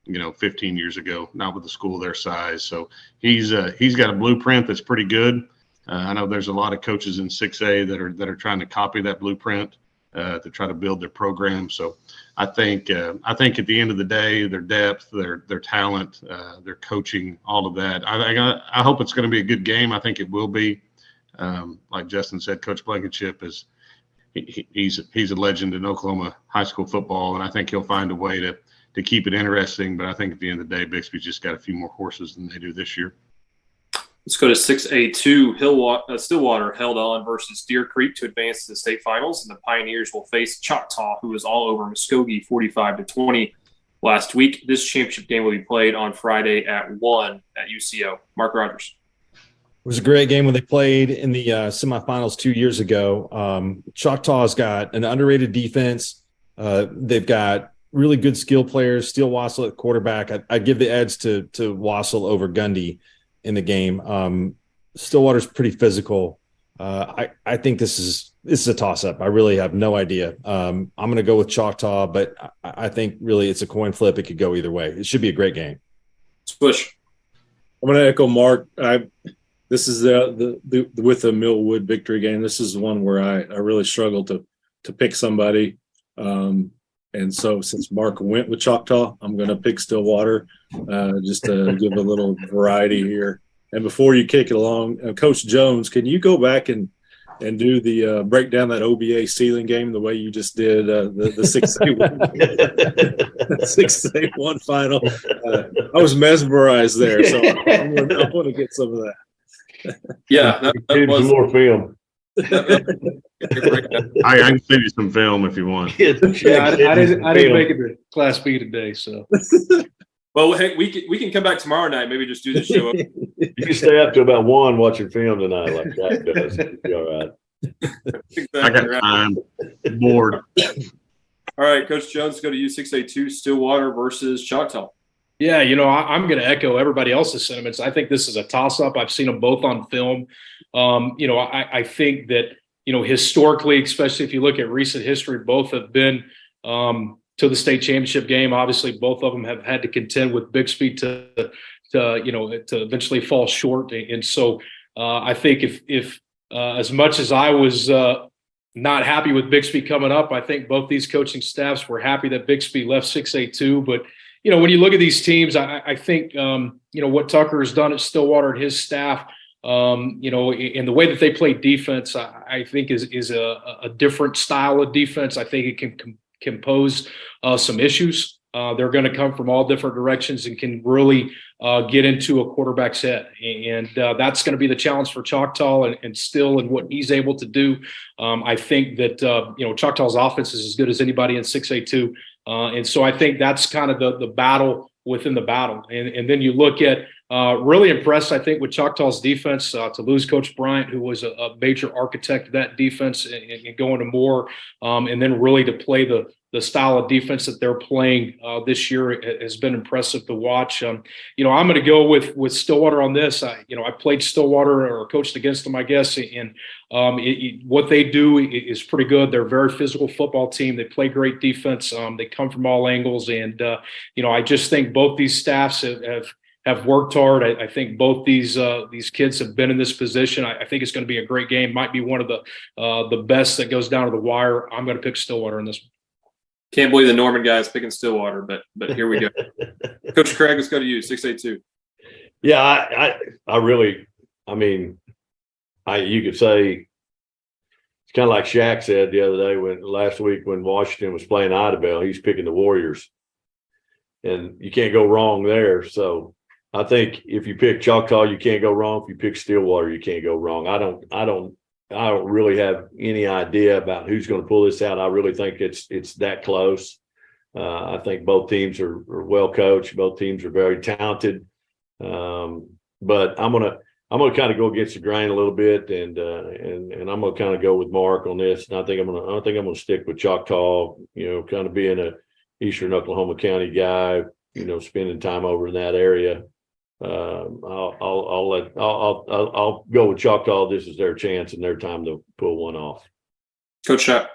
[SPEAKER 5] 15 years ago, not with a school their size. So he's got a blueprint that's pretty good. I know there's a lot of coaches in 6A that are trying to copy that blueprint to try to build their program. So I think at the end of the day, their depth, their talent, their coaching, all of that. I hope it's going to be a good game. I think it will be. Like Justin said, Coach Blankenship he's a legend in Oklahoma high school football, and I think he'll find a way to keep it interesting. But I think at the end of the day, Bixby's just got a few more horses than they do this year.
[SPEAKER 1] Let's go to 6A2. Stillwater held on versus Deer Creek to advance to the state finals, and the Pioneers will face Choctaw, who was all over Muskogee 45-20 last week. This championship game will be played on Friday at 1 at UCO. Mark Rogers.
[SPEAKER 3] It was a great game when they played in the semifinals 2 years ago. Choctaw's got an underrated defense. They've got really good skill players. Steele Wassel at quarterback. I'd give the edge to Wassel over Gundy in the game. Stillwater's pretty physical. I think this is a toss-up. I really have no idea. I'm going to go with Choctaw, but I think really it's a coin flip. It could go either way. It should be a great game.
[SPEAKER 1] Swish.
[SPEAKER 4] I'm going to echo Mark. This is the with the Millwood victory game. This is one where I really struggled to pick somebody. And so since Mark went with Choctaw, I'm going to pick Stillwater just to give a little variety here. And before you kick it along, Coach Jones, can you go back and do the break down that OBA ceiling game the way you just did the 6A1 final? I was mesmerized there, so I want to get some of that.
[SPEAKER 1] Yeah, that was
[SPEAKER 6] some more film.
[SPEAKER 5] I can send you some film if you want.
[SPEAKER 2] Yeah, I didn't make it to Class B today, so.
[SPEAKER 1] Well, hey, we can come back tomorrow night. Maybe just do the show.
[SPEAKER 6] You can stay up to about 1 watching film tonight, like that does. It'll be all right.
[SPEAKER 1] Exactly
[SPEAKER 5] I got
[SPEAKER 1] right.
[SPEAKER 5] time. Bored.
[SPEAKER 1] All right, Coach Jones, go to you. 6A2 Stillwater versus Choctaw.
[SPEAKER 2] Yeah, I'm going to echo everybody else's sentiments. I think this is a toss-up. I've seen them both on film. I think that, historically, especially if you look at recent history, both have been to the state championship game. Obviously, both of them have had to contend with Bixby to eventually fall short. And so I think if as much as I was not happy with Bixby coming up, I think both these coaching staffs were happy that Bixby left 6A2. But, when you look at these teams, I think, what Tucker has done at Stillwater and his staff, and the way that they play defense, I think is a different style of defense. I think it can pose some issues. They're going to come from all different directions and can really get into a quarterback's head. And that's going to be the challenge for Choctaw and Still and what he's able to do. I think that, Choctaw's offense is as good as anybody in 6A2. And so I think that's kind of the battle within the battle. And then you look at really impressed, I think, with Choctaw's defense to lose Coach Bryant, who was a major architect of that defense, and going to more, and then really to play the style of defense that they're playing this year has been impressive to watch. I'm going to go with Stillwater on this. I played Stillwater or coached against them, I guess, and what they do is pretty good. They're a very physical football team. They play great defense. They come from all angles, and I just think both these staffs have worked hard. I think both these kids have been in this position. I think it's going to be a great game. Might be one of the best that goes down to the wire. I'm going to pick Stillwater in this one.
[SPEAKER 1] Can't believe the Norman guy is picking Stillwater, but here we go. Coach Craig, let's go to you. 6A2.
[SPEAKER 6] Yeah, you could say it's kind of like Shaq said the other day last week when Washington was playing Idabel, he's picking the Warriors, and you can't go wrong there. So I think if you pick Choctaw, you can't go wrong. If you pick Stillwater, you can't go wrong. I don't really have any idea about who's going to pull this out. I really think it's that close. I think both teams are well coached. Both teams are very talented. But I'm gonna kind of go against the grain a little bit, and I'm gonna kind of go with Mark on this. And I think I'm gonna stick with Choctaw. Kind of being a Eastern Oklahoma County guy. Spending time over in that area. I'll go with Choctaw. This is their chance and their time to pull one off.
[SPEAKER 1] Coach Shaq.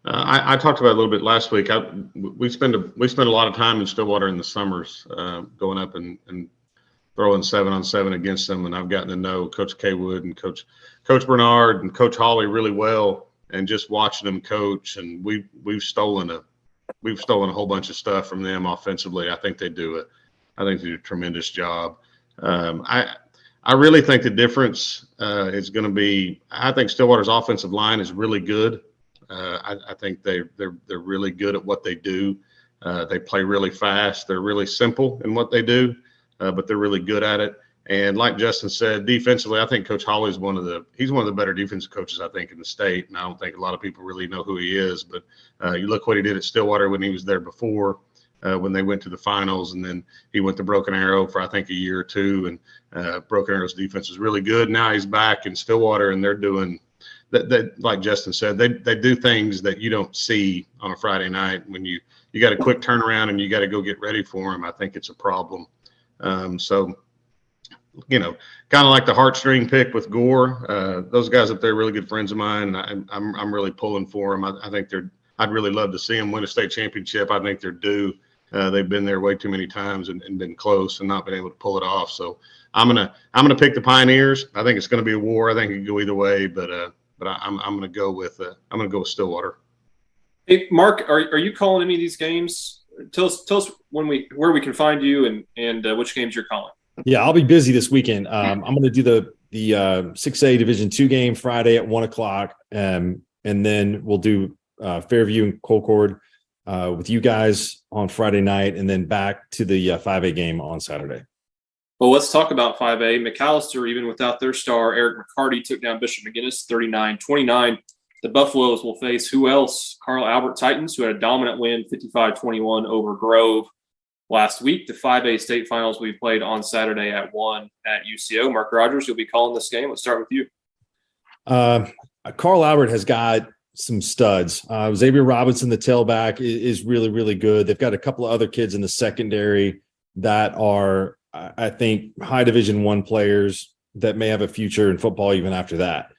[SPEAKER 5] I talked about it a little bit last week. We spend a lot of time in Stillwater in the summers, going up and throwing 7-on-7 against them. And I've gotten to know Coach Kaywood and Coach Bernard and Coach Hawley really well, and just watching them coach. And we've stolen a whole bunch of stuff from them offensively. I think they do a tremendous job. I really think the difference is going to be. I think Stillwater's offensive line is really good. I think they're really good at what they do. They play really fast. They're really simple in what they do, but they're really good at it. And like Justin said, defensively, I think Coach Hawley is one of the better defensive coaches, I think, in the state. And I don't think a lot of people really know who he is. But you look what he did at Stillwater when he was there before, when they went to the finals, and then he went to Broken Arrow for I think a year or two. And Broken Arrow's defense was really good. Now he's back in Stillwater, and they're doing that. Like Justin said, they do things that you don't see on a Friday night when you got a quick turnaround and you got to go get ready for them. I think it's a problem. Kind of like the heartstring pick with Gore. Those guys up there are really good friends of mine, and I'm really pulling for them. I think I'd really love to see them win a state championship. I think they're due. They've been there way too many times and been close and not been able to pull it off. So I'm gonna pick the Pioneers. I think it's going to be a war. I think it can go either way, but I'm gonna go with Stillwater.
[SPEAKER 1] Hey, Mark, are you calling any of these games? Tell us where we can find you and which games you're calling.
[SPEAKER 3] Yeah, I'll be busy this weekend. I'm going to do the 6A Division II game Friday at 1:00, and then we'll do Fairview and Colcord with you guys on Friday night, and then back to the 5A game on Saturday.
[SPEAKER 1] Well, let's talk about 5A. McAllister, even without their star, Eric McCarty, took down Bishop McGinnis 39-29. The Buffaloes will face who else? Carl Albert Titans, who had a dominant win, 55-21 over Grove last week. The 5A state finals we played on Saturday at 1 at UCO. Mark Rogers, you'll be calling this game. Let's start with you.
[SPEAKER 3] Carl Albert has got some studs. Xavier Robinson, the tailback, is really, really good. They've got a couple of other kids in the secondary that are, I think, high Division I players that may have a future in football even after that.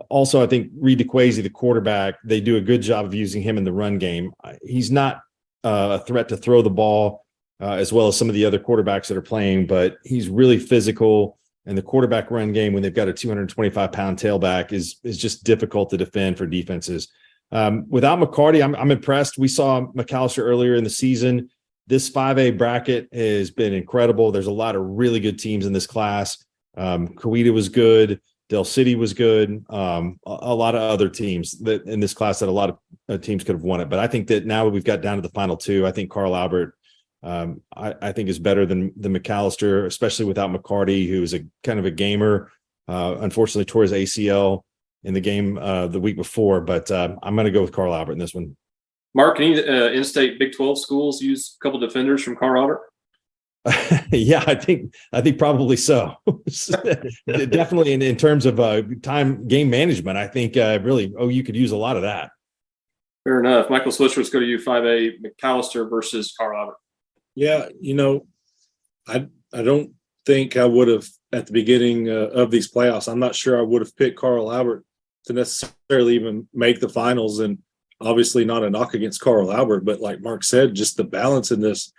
[SPEAKER 3] Also, I think Reed DeQuasie, the quarterback, they do a good job of using him in the run game. He's not a threat to throw the ball as well as some of the other quarterbacks that are playing, but he's really physical. And the quarterback run game, when they've got a 225-pound tailback, is just difficult to defend for defenses. Without McCarty, I'm impressed. We saw McAllister earlier in the season. This 5A bracket has been incredible. There's a lot of really good teams in this class. Coweta was good. Del City was good. A lot of other teams that in this class that a lot of teams could have won it. But I think that now we've got down to the final two. I think Carl Albert, I think is better than McAllister, especially without McCarty, who is a kind of a gamer. Unfortunately, tore his ACL in the game the week before. But I'm going to go with Carl Albert in this one.
[SPEAKER 1] Mark, any in-state Big 12 schools use a couple defenders from Carl Albert?
[SPEAKER 3] Yeah, I think probably so. Definitely in terms of game management, I think really, you could use a lot of that.
[SPEAKER 1] Fair enough. Michael Swisher, let's go to you. 5A McAllister versus Carl Albert.
[SPEAKER 4] Yeah, I don't think I would have at the beginning of these playoffs. I'm not sure I would have picked Carl Albert to necessarily even make the finals, and obviously not a knock against Carl Albert, but like Mark said, just the balance in this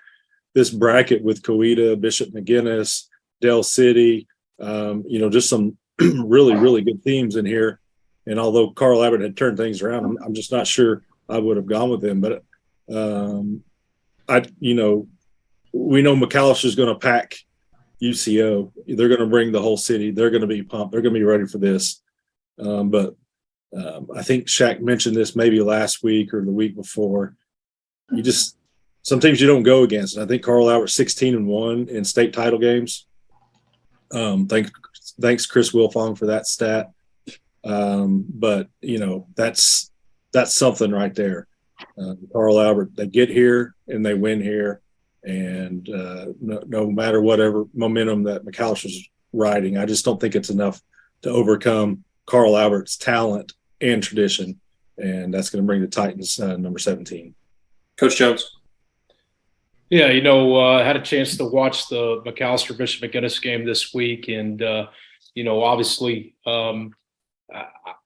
[SPEAKER 4] bracket with Coweta, Bishop McGuinness, Del City, just some really, really good teams in here. And although Carl Albert had turned things around, I'm just not sure I would have gone with him. But we know McAllister's going to pack UCO. They're going to bring the whole city. They're going to be pumped. They're going to be ready for this. But I think Shaq mentioned this maybe last week or the week before. Some teams you don't go against. And I think Carl Albert 16-1 in state title games. Thanks Chris Wilfong for that stat. But that's something right there. Carl Albert, they get here and they win here, and no matter whatever momentum that McAllister's riding, I just don't think it's enough to overcome Carl Albert's talent and tradition, and that's going to bring the Titans number 17.
[SPEAKER 1] Coach Jones.
[SPEAKER 2] Yeah, I had a chance to watch the McAllister Bishop McGuinness game this week, and obviously,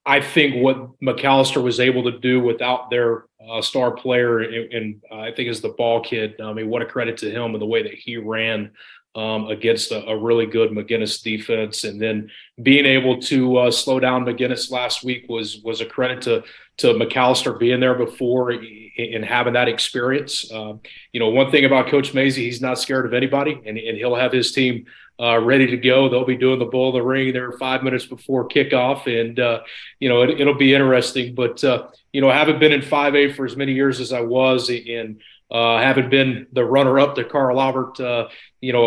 [SPEAKER 2] I think what McAllister was able to do without their star player, and I think is the ball kid. I mean, what a credit to him and the way that he ran against a really good McGuinness defense, and then being able to slow down McGuinness last week was a credit to McAllister being there before and having that experience. One thing about Coach Mazey, he's not scared of anybody, and he'll have his team ready to go. They'll be doing the bull of the ring there 5 minutes before kickoff, and it'll be interesting. But having been in 5A for as many years as I was, and having been the runner-up to Carl Albert, a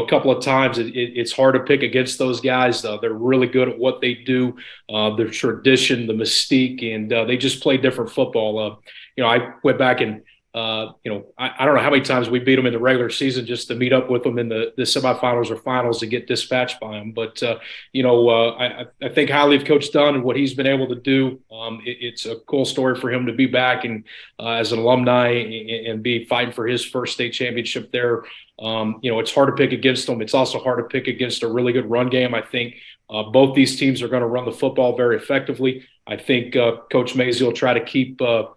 [SPEAKER 2] couple of times, it's hard to pick against those guys. They're really good at what they do, their tradition, the mystique, and they just play different football. I went back and I don't know how many times we beat them in the regular season just to meet up with them in the semifinals or finals to get dispatched by them. But, I think highly of Coach Dunn and what he's been able to do. It's a cool story for him to be back and as an alumni and be fighting for his first state championship there. It's hard to pick against them. It's also hard to pick against a really good run game. I think both these teams are going to run the football very effectively. I think Coach Mazey will try to keep the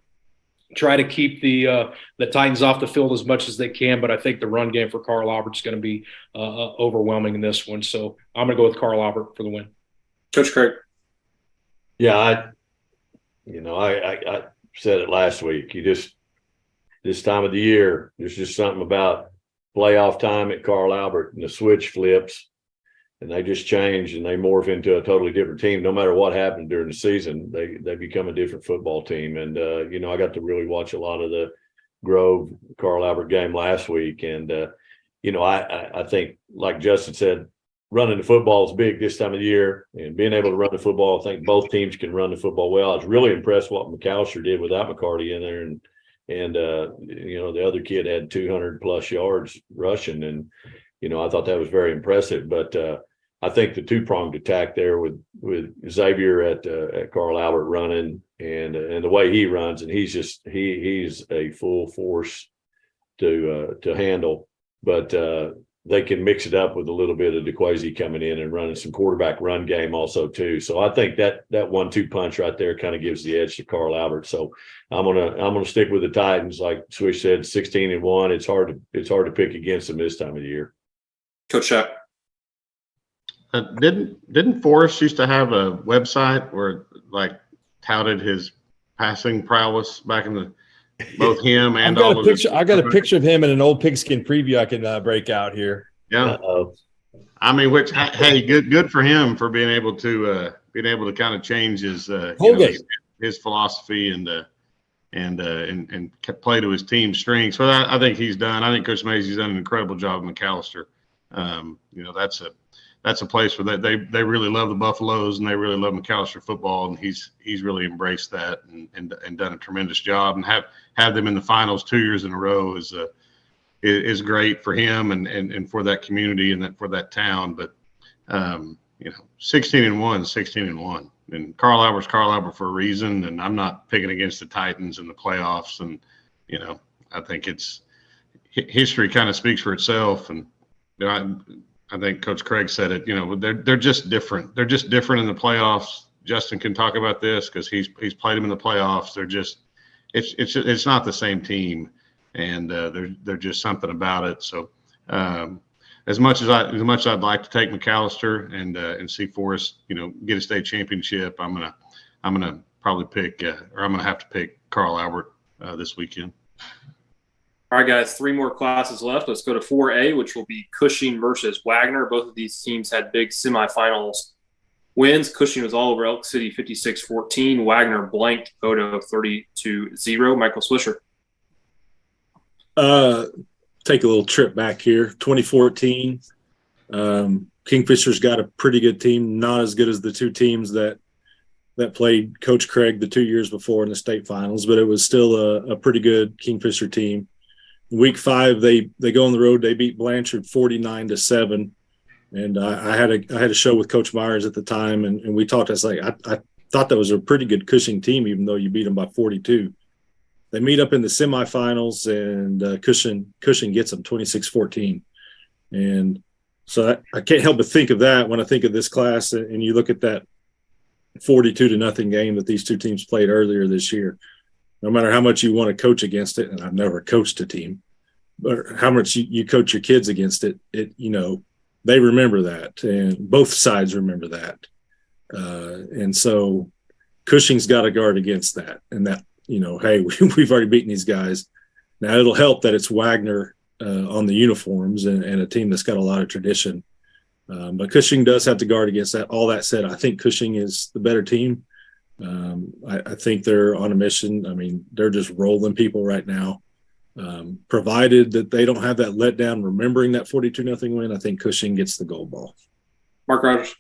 [SPEAKER 2] Titans off the field as much as they can, but I think the run game for Carl Albert is going to be overwhelming in this one. So I'm going to go with Carl Albert for the win.
[SPEAKER 1] Coach Craig.
[SPEAKER 6] Yeah, I said it last week. This time of the year, there's just something about playoff time at Carl Albert, and the switch flips, and they just change and they morph into a totally different team. No matter what happened during the season, they become a different football team. And I got to really watch a lot of the Grove Carl Albert game last week, and I think, like Justin said, running the football is big this time of the year, and being able to run the football, I think both teams can run the football well. I was really impressed what McAllister did without McCarty in there, and the other kid had 200 plus yards rushing, and I thought that was very impressive. But I think the two-pronged attack there with Xavier at Carl Albert running and the way he runs, and he's a full force to handle. But they can mix it up with a little bit of DeQuasi coming in and running some quarterback run game also too. So I think that 1-2 punch right there kind of gives the edge to Carl Albert. So I'm gonna stick with the Titans. Like Swish said, 16-1. It's hard to pick against them this time of the year.
[SPEAKER 1] Coach Shaq.
[SPEAKER 5] Didn't Forrest used to have a website where like touted his passing prowess back in the both him and all of his.
[SPEAKER 3] I got a picture of him in an old pigskin preview I can break out here.
[SPEAKER 5] Yeah. I mean, which hey, good for him for being able to kind of change his his philosophy and play to his team's strengths. So I think he's done. I think Coach Mazey's done an incredible job at McAllister. That's a place where they really love the Buffaloes and they really love McAllister football, and he's really embraced that and done a tremendous job, and have them in the finals 2 years in a row is great for him and for that community and for that town. But 16-1, and Carl Albert's Carl Albert for a reason, and I'm not picking against the Titans in the playoffs, and I think it's history kind of speaks for itself, and I think Coach Craig said it. They're just different. They're just different in the playoffs. Justin can talk about this because he's played them in the playoffs. They're just it's not the same team, and they're just something about it. So as much as I'd like to take McAllister and see Forrest get a state championship, I'm gonna probably pick or I'm gonna have to pick Carl Albert this weekend.
[SPEAKER 1] All right, guys, 3 more classes left. Let's go to 4A, which will be Cushing versus Wagner. Both of these teams had big semifinals wins. Cushing was all over Elk City 56-14. Wagner blanked Odo 30-0. Michael Swisher.
[SPEAKER 4] Take a little trip back here. 2014, Kingfisher's got a pretty good team, not as good as the 2 teams that played Coach Craig the 2 years before in the state finals, but it was still a pretty good Kingfisher team. Week 5, they go on the road. They beat Blanchard 49-7, and I had a show with Coach Myers at the time, and we talked. I was like, I thought that was a pretty good Cushing team, even though you beat them by 42. They meet up in the semifinals, and Cushing gets them 26-14, and so I can't help but think of that when I think of this class, and you look at that 42-0 game that these 2 teams played earlier this year. No matter how much you want to coach against it, and I've never coached a team, but how much you coach your kids against it, they remember that, and both sides remember that. And so Cushing's got to guard against that, and that, hey, we've already beaten these guys. Now it'll help that it's Wagner on the uniforms and a team that's got a lot of tradition. But Cushing does have to guard against that. All that said, I think Cushing is the better team. I think they're on a mission. I mean, they're just rolling people right now. Provided that they don't have that letdown, remembering that 42-0 win, I think Cushing gets the gold ball.
[SPEAKER 1] Mark Rogers.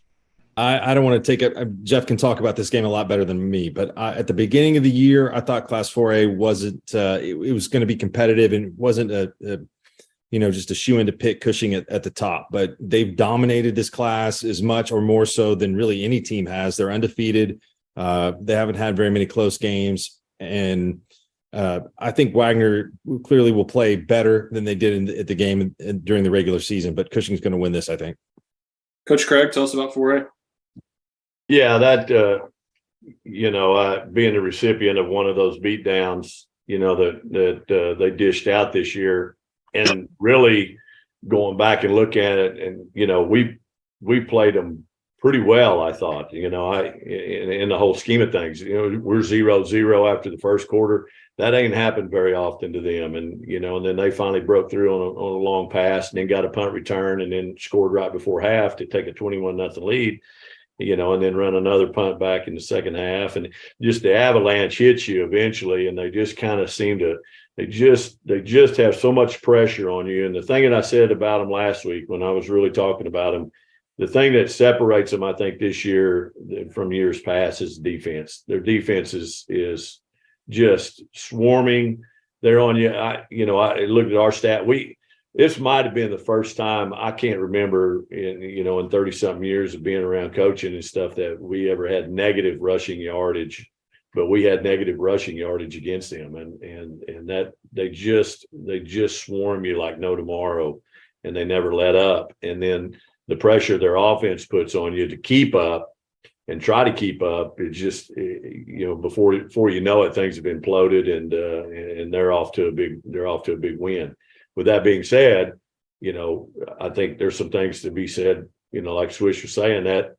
[SPEAKER 3] I don't want to take it. Jeff can talk about this game a lot better than me, but at the beginning of the year, I thought Class 4A wasn't. It was going to be competitive and wasn't just a shoe in to pick Cushing at the top. But they've dominated this class as much or more so than really any team has. They're undefeated. They haven't had very many close games, and I think Wagner clearly will play better than they did at the game during the regular season. But Cushing's going to win this, I think.
[SPEAKER 1] Coach Craig, tell us about 4A.
[SPEAKER 6] Yeah, that being a recipient of one of those beatdowns, that they dished out this year, and really going back and look at it, and we played them pretty well, I thought. In the whole scheme of things, we're 0-0 after the first quarter. That ain't happened very often to them, and and then they finally broke through on a long pass, and then got a punt return, and then scored right before half to take a 21-0 lead. And then run another punt back in the second half, and just the avalanche hits you eventually, and they just kind of seem to. They just have so much pressure on you. And the thing that I said about them last week when I was really talking about them, the thing that separates them, I think, this year from years past is defense. Their defense is just swarming. They're on you. I looked at our stat. This might have been the first time, I can't remember in 30 something years of being around coaching and stuff, that we ever had negative rushing yardage, but we had negative rushing yardage against them. And that they just swarm you like no tomorrow. and they never let up. And then the pressure their offense puts on you to keep up and try to keep up, it's just, before you know it, things have imploded, and they're off to a big win. With that being said, I think there's some things to be said, like Swish was saying, that,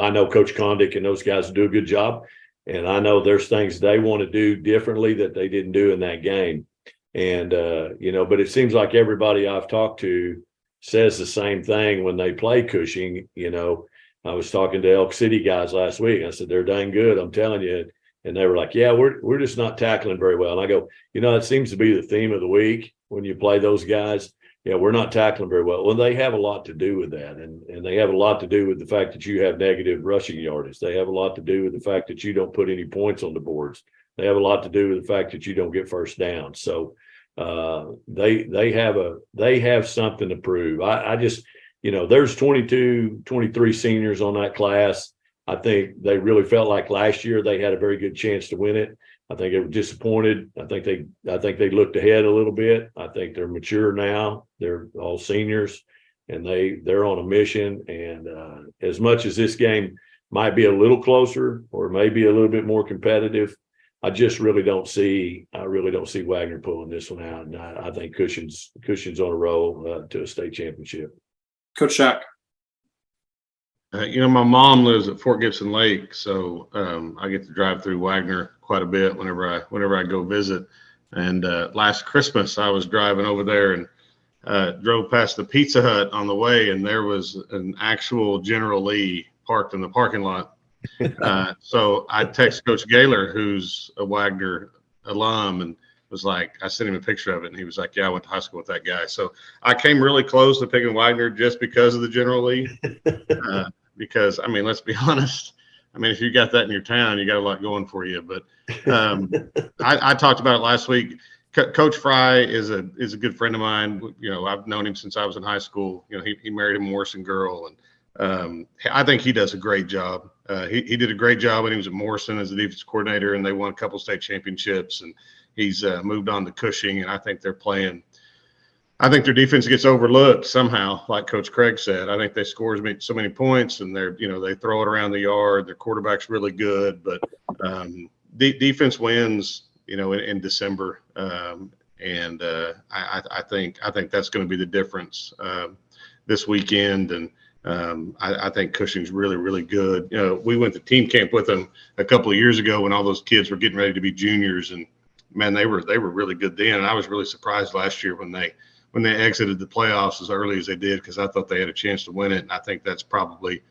[SPEAKER 6] I know Coach Condick and those guys do a good job, and I know there's things they want to do differently that they didn't do in that game. And, but it seems like everybody I've talked to says the same thing when they play Cushing. I was talking to Elk City guys last week. I said, they're dang good, I'm telling you. And they were like, yeah, we're just not tackling very well. And I go, it seems to be the theme of the week when you play those guys. Yeah, we're not tackling very well. Well, they have a lot to do with that. And they have a lot to do with the fact that you have negative rushing yardage. They have a lot to do with the fact that you don't put any points on the boards. They have a lot to do with the fact that you don't get first down. So they have something to prove. I just, there's 22, 23 seniors on that class. I think they really felt like last year they had a very good chance to win it. I think they were disappointed. I think they looked ahead a little bit. I think they're mature now. They're all seniors, and they're on a mission. And as much as this game might be a little closer or maybe a little bit more competitive, I really don't see Wagner pulling this one out. And I think Cushing's on a roll to a state championship.
[SPEAKER 1] Coach Shack.
[SPEAKER 5] My mom lives at Fort Gibson Lake, so I get to drive through Wagner quite a bit whenever I go visit. And last Christmas, I was driving over there and drove past the Pizza Hut on the way, and there was an actual General Lee parked in the parking lot. So I text Coach Gaylor, who's a Wagner alum, and was like, I sent him a picture of it, and he was like, yeah, I went to high school with that guy. So I came really close to picking Wagner just because of the General Lee. Because, let's be honest. If you got that in your town, you got a lot going for you. But I talked about it last week. Coach Fry is a good friend of mine. I've known him since I was in high school. He married a Morrison girl, and I think he does a great job. He did a great job when he was at Morrison as the defense coordinator, and they won a couple state championships. And he's moved on to Cushing, and I think their defense gets overlooked somehow, like Coach Craig said. I think they score so many points, and they throw it around the yard. Their quarterback's really good, but defense wins, in December. And I think that's going to be the difference this weekend. And I think Cushing's really, really good. We went to team camp with them a couple of years ago when all those kids were getting ready to be juniors, and man, they were really good then. And I was really surprised last year when they exited the playoffs as early as they did, because I thought they had a chance to win it. And I think that's probably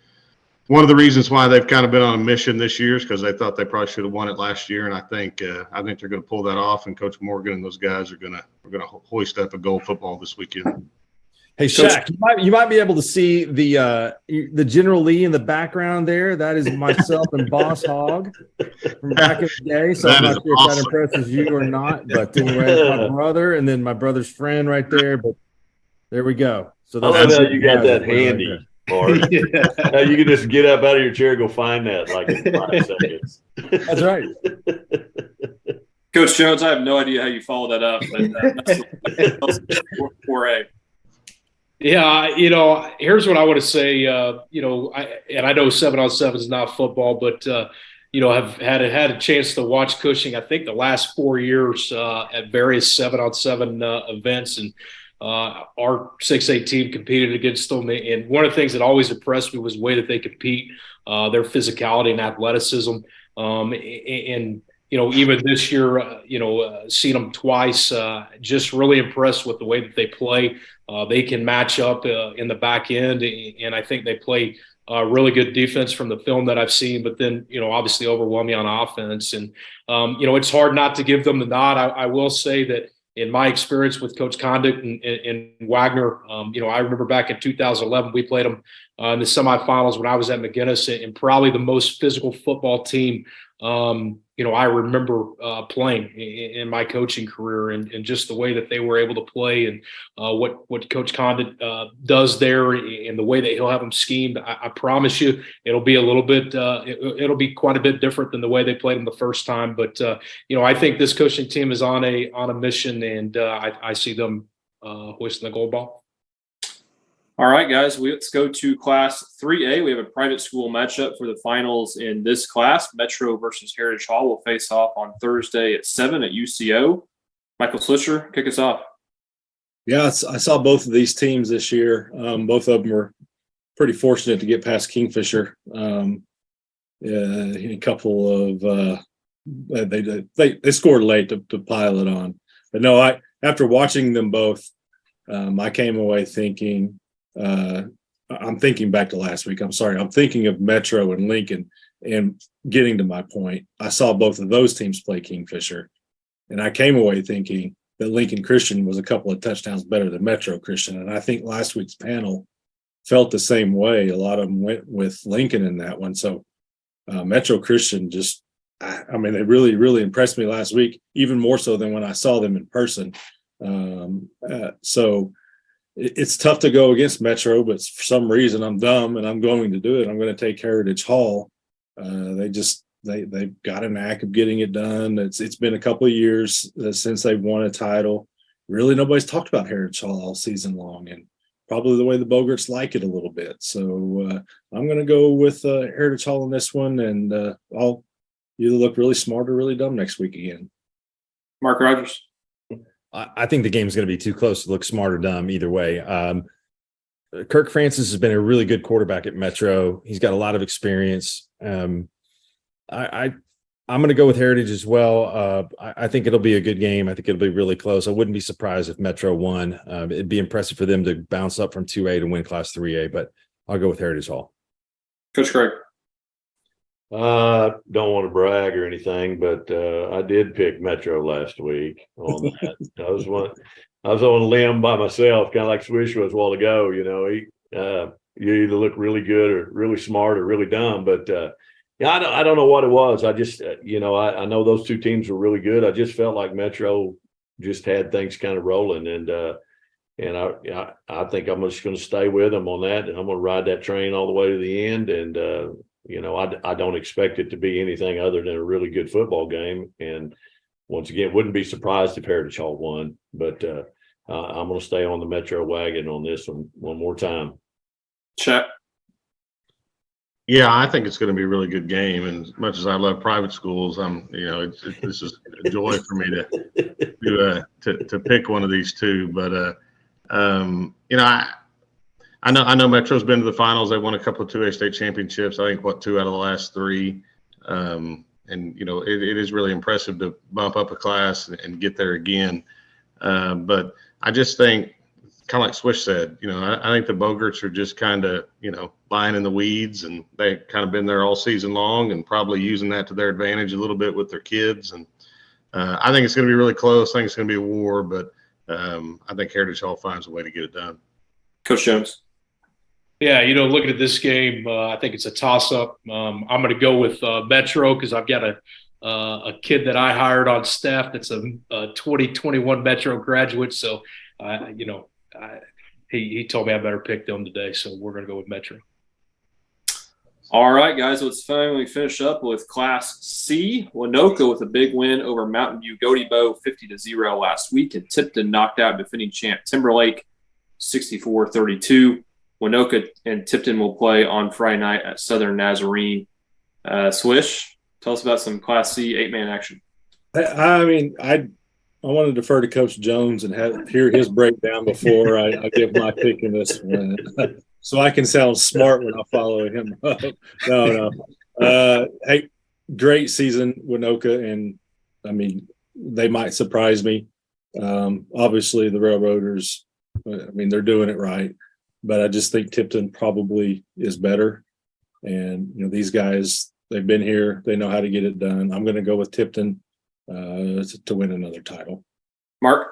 [SPEAKER 5] one of the reasons why they've kind of been on a mission this year, is because they thought they probably should have won it last year. And I think they're going to pull that off. And Coach Morgan and those guys are going to hoist up a gold football this weekend.
[SPEAKER 3] Hey, Shaq, you might be able to see the General Lee in the background there. That is myself and Boss Hog from back in the day. So I'm not sure if that impresses you or not. But anyway, my brother and then my brother's friend right there. But there we go. So
[SPEAKER 6] that's how you got that handy, Mark. Now you can just get up out of your chair and go find that like in 5 seconds.
[SPEAKER 3] That's right.
[SPEAKER 1] Coach Jones, I have no idea how you follow that up. But that's 4A.
[SPEAKER 2] Yeah, here's what I want to say. I know 7-on-7 is not football, but have had a chance to watch Cushing. I think the last 4 years at various 7-on-7 events, and our 6A team competed against them. And one of the things that always impressed me was the way that they compete, their physicality and athleticism. And even this year, seen them twice, just really impressed with the way that they play. They can match up in the back end, and I think they play really good defense from the film that I've seen, but then, obviously overwhelm me on offense. And, it's hard not to give them the nod. I will say that in my experience with Coach Condick and Wagner, I remember back in 2011, we played them in the semifinals when I was at McGinnis, and probably the most physical football team I remember playing in my coaching career, and just the way that they were able to play, and what Coach Condon does there, and the way that he'll have them schemed. I promise you, it'll be a little bit, it'll be quite a bit different than the way they played them the first time. But I think this coaching team is on a mission, and I see them hoisting the gold ball.
[SPEAKER 1] All right, guys, let's go to Class 3A. We have a private school matchup for the finals in this class. Metro versus Heritage Hall will face off on Thursday at 7 at UCO. Michael Swisher, kick us off.
[SPEAKER 4] Yeah, I saw both of these teams this year. Both of them were pretty fortunate to get past Kingfisher. A couple of they scored late to pile it on. But no, after watching them both, I came away thinking. I'm thinking back to last week. I'm sorry. I'm thinking of Metro and Lincoln, and getting to my point, I saw both of those teams play Kingfisher, and I came away thinking that Lincoln Christian was a couple of touchdowns better than Metro Christian. And I think last week's panel felt the same way. A lot of them went with Lincoln in that one. So Metro Christian just, I mean, they really, really impressed me last week, even more so than when I saw them in person. So it's tough to go against Metro, but for some reason I'm dumb and I'm going to do it. I'm going to take Heritage Hall. They've got a knack of getting it done. It's been a couple of years since they've won a title. Really, nobody's talked about Heritage Hall all season long, and probably the way the Bogarts like it a little bit. So I'm going to go with Heritage Hall in this one, and I'll either look really smart or really dumb next week again.
[SPEAKER 1] Mark Rogers.
[SPEAKER 3] I think the game's going to be too close to look smart or dumb either way. Kirk Francis has been a really good quarterback at Metro. He's got a lot of experience. I'm going to go with Heritage as well. I think it'll be a good game. I think it'll be really close. I wouldn't be surprised if Metro won. It'd be impressive for them to bounce up from 2A to win Class 3A, but I'll go with Heritage Hall.
[SPEAKER 1] Coach Craig.
[SPEAKER 6] Don't want to brag or anything, but I did pick Metro last week on that. I was on a limb by myself, kind of like Swish was a while ago. You know, you either look really good or really smart or really dumb. But yeah, I don't know what it was. I just I know those two teams were really good. I just felt like Metro just had things kind of rolling, and I think I'm just going to stay with them on that, and I'm going to ride that train all the way to the end. And I don't expect it to be anything other than a really good football game. And once again, wouldn't be surprised if Heritage Hall won, but I'm going to stay on the Metro wagon on this one more time.
[SPEAKER 1] Chet.
[SPEAKER 5] Yeah, I think it's going to be a really good game. And as much as I love private schools, this is a joy for me to pick one of these two. But I know Metro's been to the finals. They won a couple of 2A state championships. I think 2 out of the last 3. It is really impressive to bump up a class and get there again. But I just think, kind of like Swish said, I think the Bogarts are just kind of, lying in the weeds, and they kind of been there all season long and probably using that to their advantage a little bit with their kids. And I think it's going to be really close. I think it's going to be a war, but I think Heritage Hall finds a way to get it done.
[SPEAKER 1] Coach Jones.
[SPEAKER 2] Yeah, looking at this game, I think it's a toss-up. I'm going to go with Metro because I've got a kid that I hired on staff that's a 2021 Metro graduate. So, he told me I better pick them today. So we're going to go with Metro.
[SPEAKER 1] All right, guys, let's finally finish up with Class C. Winoka with a big win over Mountain View Gotebo 50-0 last week, and Tipton knocked out defending champ Timberlake 64-32. Winoka and Tipton will play on Friday night at Southern Nazarene. Swish, tell us about some Class C 8-man action.
[SPEAKER 4] I want to defer to Coach Jones and hear his breakdown before I give my pick in this one, so I can sound smart when I follow him up. No. Hey, great season, Winoka, and they might surprise me. Obviously, the Railroaders, they're doing it right. But I just think Tipton probably is better. And, these guys, they've been here. They know how to get it done. I'm going to go with Tipton to win another title.
[SPEAKER 1] Mark?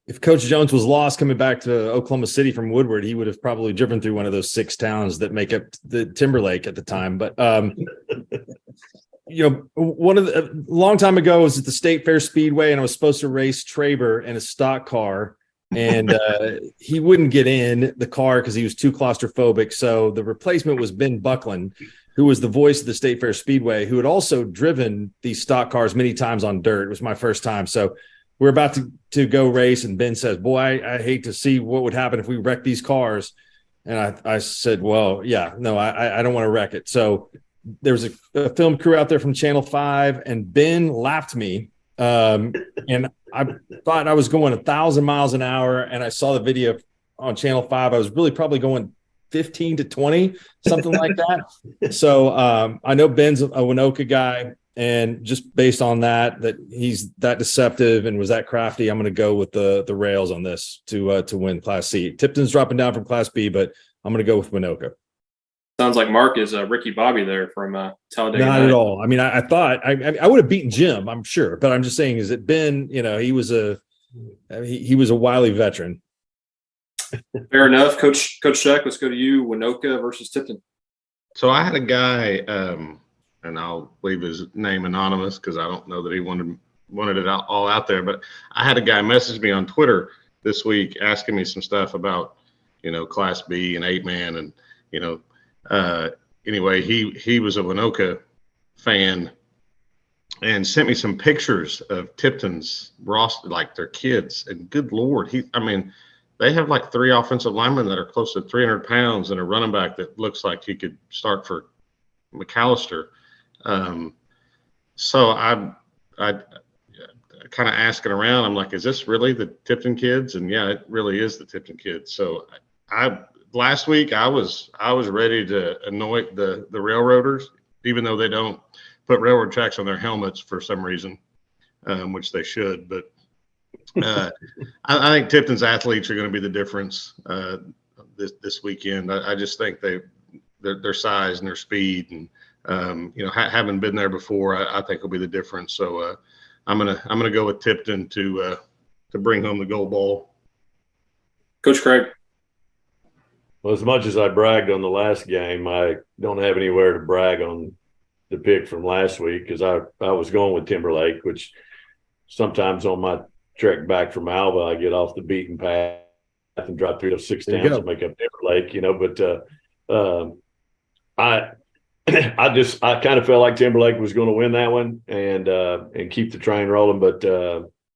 [SPEAKER 3] If Coach Jones was lost coming back to Oklahoma City from Woodward, he would have probably driven through one of those 6 towns that make up the Timberlake at the time. But, one of the long time ago, I was at the State Fair Speedway, and I was supposed to race Traber in a stock car. And he wouldn't get in the car because he was too claustrophobic. So the replacement was Ben Buckland, who was the voice of the State Fair Speedway, who had also driven these stock cars many times on dirt. It was my first time. So we're about to go race, and Ben says, boy, I hate to see what would happen if we wrecked these cars. And I said, well, yeah, no, I don't want to wreck it. So there was a film crew out there from Channel 5, and Ben lapped me. And I thought I was going 1,000 miles an hour, and I saw the video on Channel 5. I was really probably going 15 to 20, something like that. So I know Ben's a Winoka guy, and just based on that he's that deceptive and was that crafty, I'm going to go with the rails on this to win Class C. Tipton's dropping down from Class B, but I'm going to go with Winoka.
[SPEAKER 1] Sounds like Mark is Ricky Bobby there from Talladega.
[SPEAKER 3] Not
[SPEAKER 1] Night.
[SPEAKER 3] at all. I mean, I thought I would have beaten Jim, I'm sure, but I'm just saying is that Ben, he was a wily veteran.
[SPEAKER 1] Fair enough. Coach Sheck, let's go to you. Winoka versus Tipton.
[SPEAKER 5] So I had a guy, and I'll leave his name anonymous because I don't know that he wanted it all out there. But I had a guy message me on Twitter this week asking me some stuff about, Class B and 8-man, and anyway, he was a Winoka fan and sent me some pictures of Tipton's roster, like their kids. And good Lord, they have like 3 offensive linemen that are close to 300 pounds and a running back that looks like he could start for McAllister. So I kind of asking around, I'm like, is this really the Tipton kids? And yeah, it really is the Tipton kids. So last week I was ready to anoint the railroaders, even though they don't put railroad tracks on their helmets for some reason, which they should. But I think Tipton's athletes are going to be the difference this weekend. I just think their size and their speed, and having been there before, I think will be the difference. So I'm gonna go with Tipton to bring home the gold ball.
[SPEAKER 1] Coach Craig.
[SPEAKER 6] Well, as much as I bragged on the last game, I don't have anywhere to brag on the pick from last week because I was going with Timberlake, which sometimes on my trek back from Alva, I get off the beaten path and drive through those 6 towns and make up Timberlake, but I kind of felt like Timberlake was going to win that one and keep the train rolling, but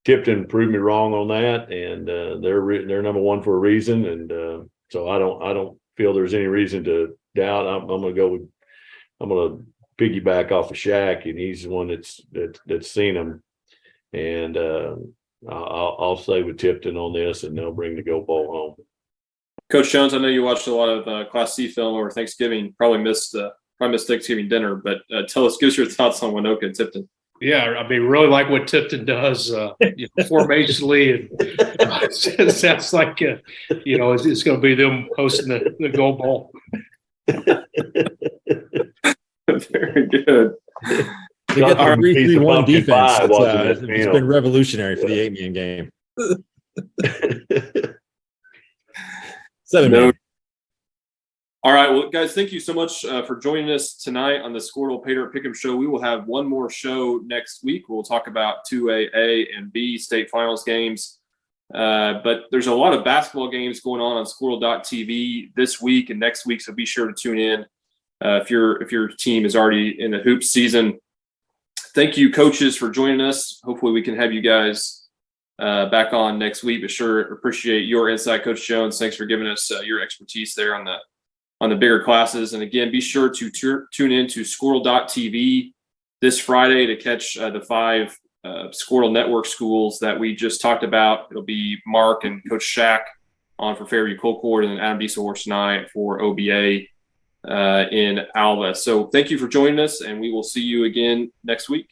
[SPEAKER 6] Tipton proved me wrong on that, and they're number 1 for a reason, and so I don't feel there's any reason to doubt. I'm going to piggyback off of Shaq, and he's the one that's seen him, and I'll stay with Tipton on this, and they'll bring the gold ball home.
[SPEAKER 1] Coach Jones, I know you watched a lot of Class C film over Thanksgiving. Probably missed Thanksgiving give us your thoughts on Winoka and Tipton.
[SPEAKER 2] Yeah, really like what Tipton does formationally, and it sounds like it's going to be them hosting the gold ball.
[SPEAKER 1] Very good.
[SPEAKER 3] They got the 3-3-1 defense. It's been revolutionary for the 8-man game. 7-man.
[SPEAKER 1] All right, well, guys, thank you so much for joining us tonight on the Squirtle Pay Dirt Pick'em Show. We will have one more show next week. We'll talk about 2A and B state finals games. But there's a lot of basketball games going on Squirtle.tv this week and next week, so be sure to tune in if your team is already in the hoop season. Thank you, coaches, for joining us. Hopefully we can have you guys back on next week. But sure appreciate your insight, Coach Jones. Thanks for giving us your expertise there on the bigger classes. And again, be sure to tune in to Squirtle.tv this Friday to catch the 5 Squirtle Network schools that we just talked about. It'll be Mark and Coach Shaq on for Fairview Colcord, and then Adam Dieselhorst and I for OBA in Alva. So thank you for joining us, and we will see you again next week.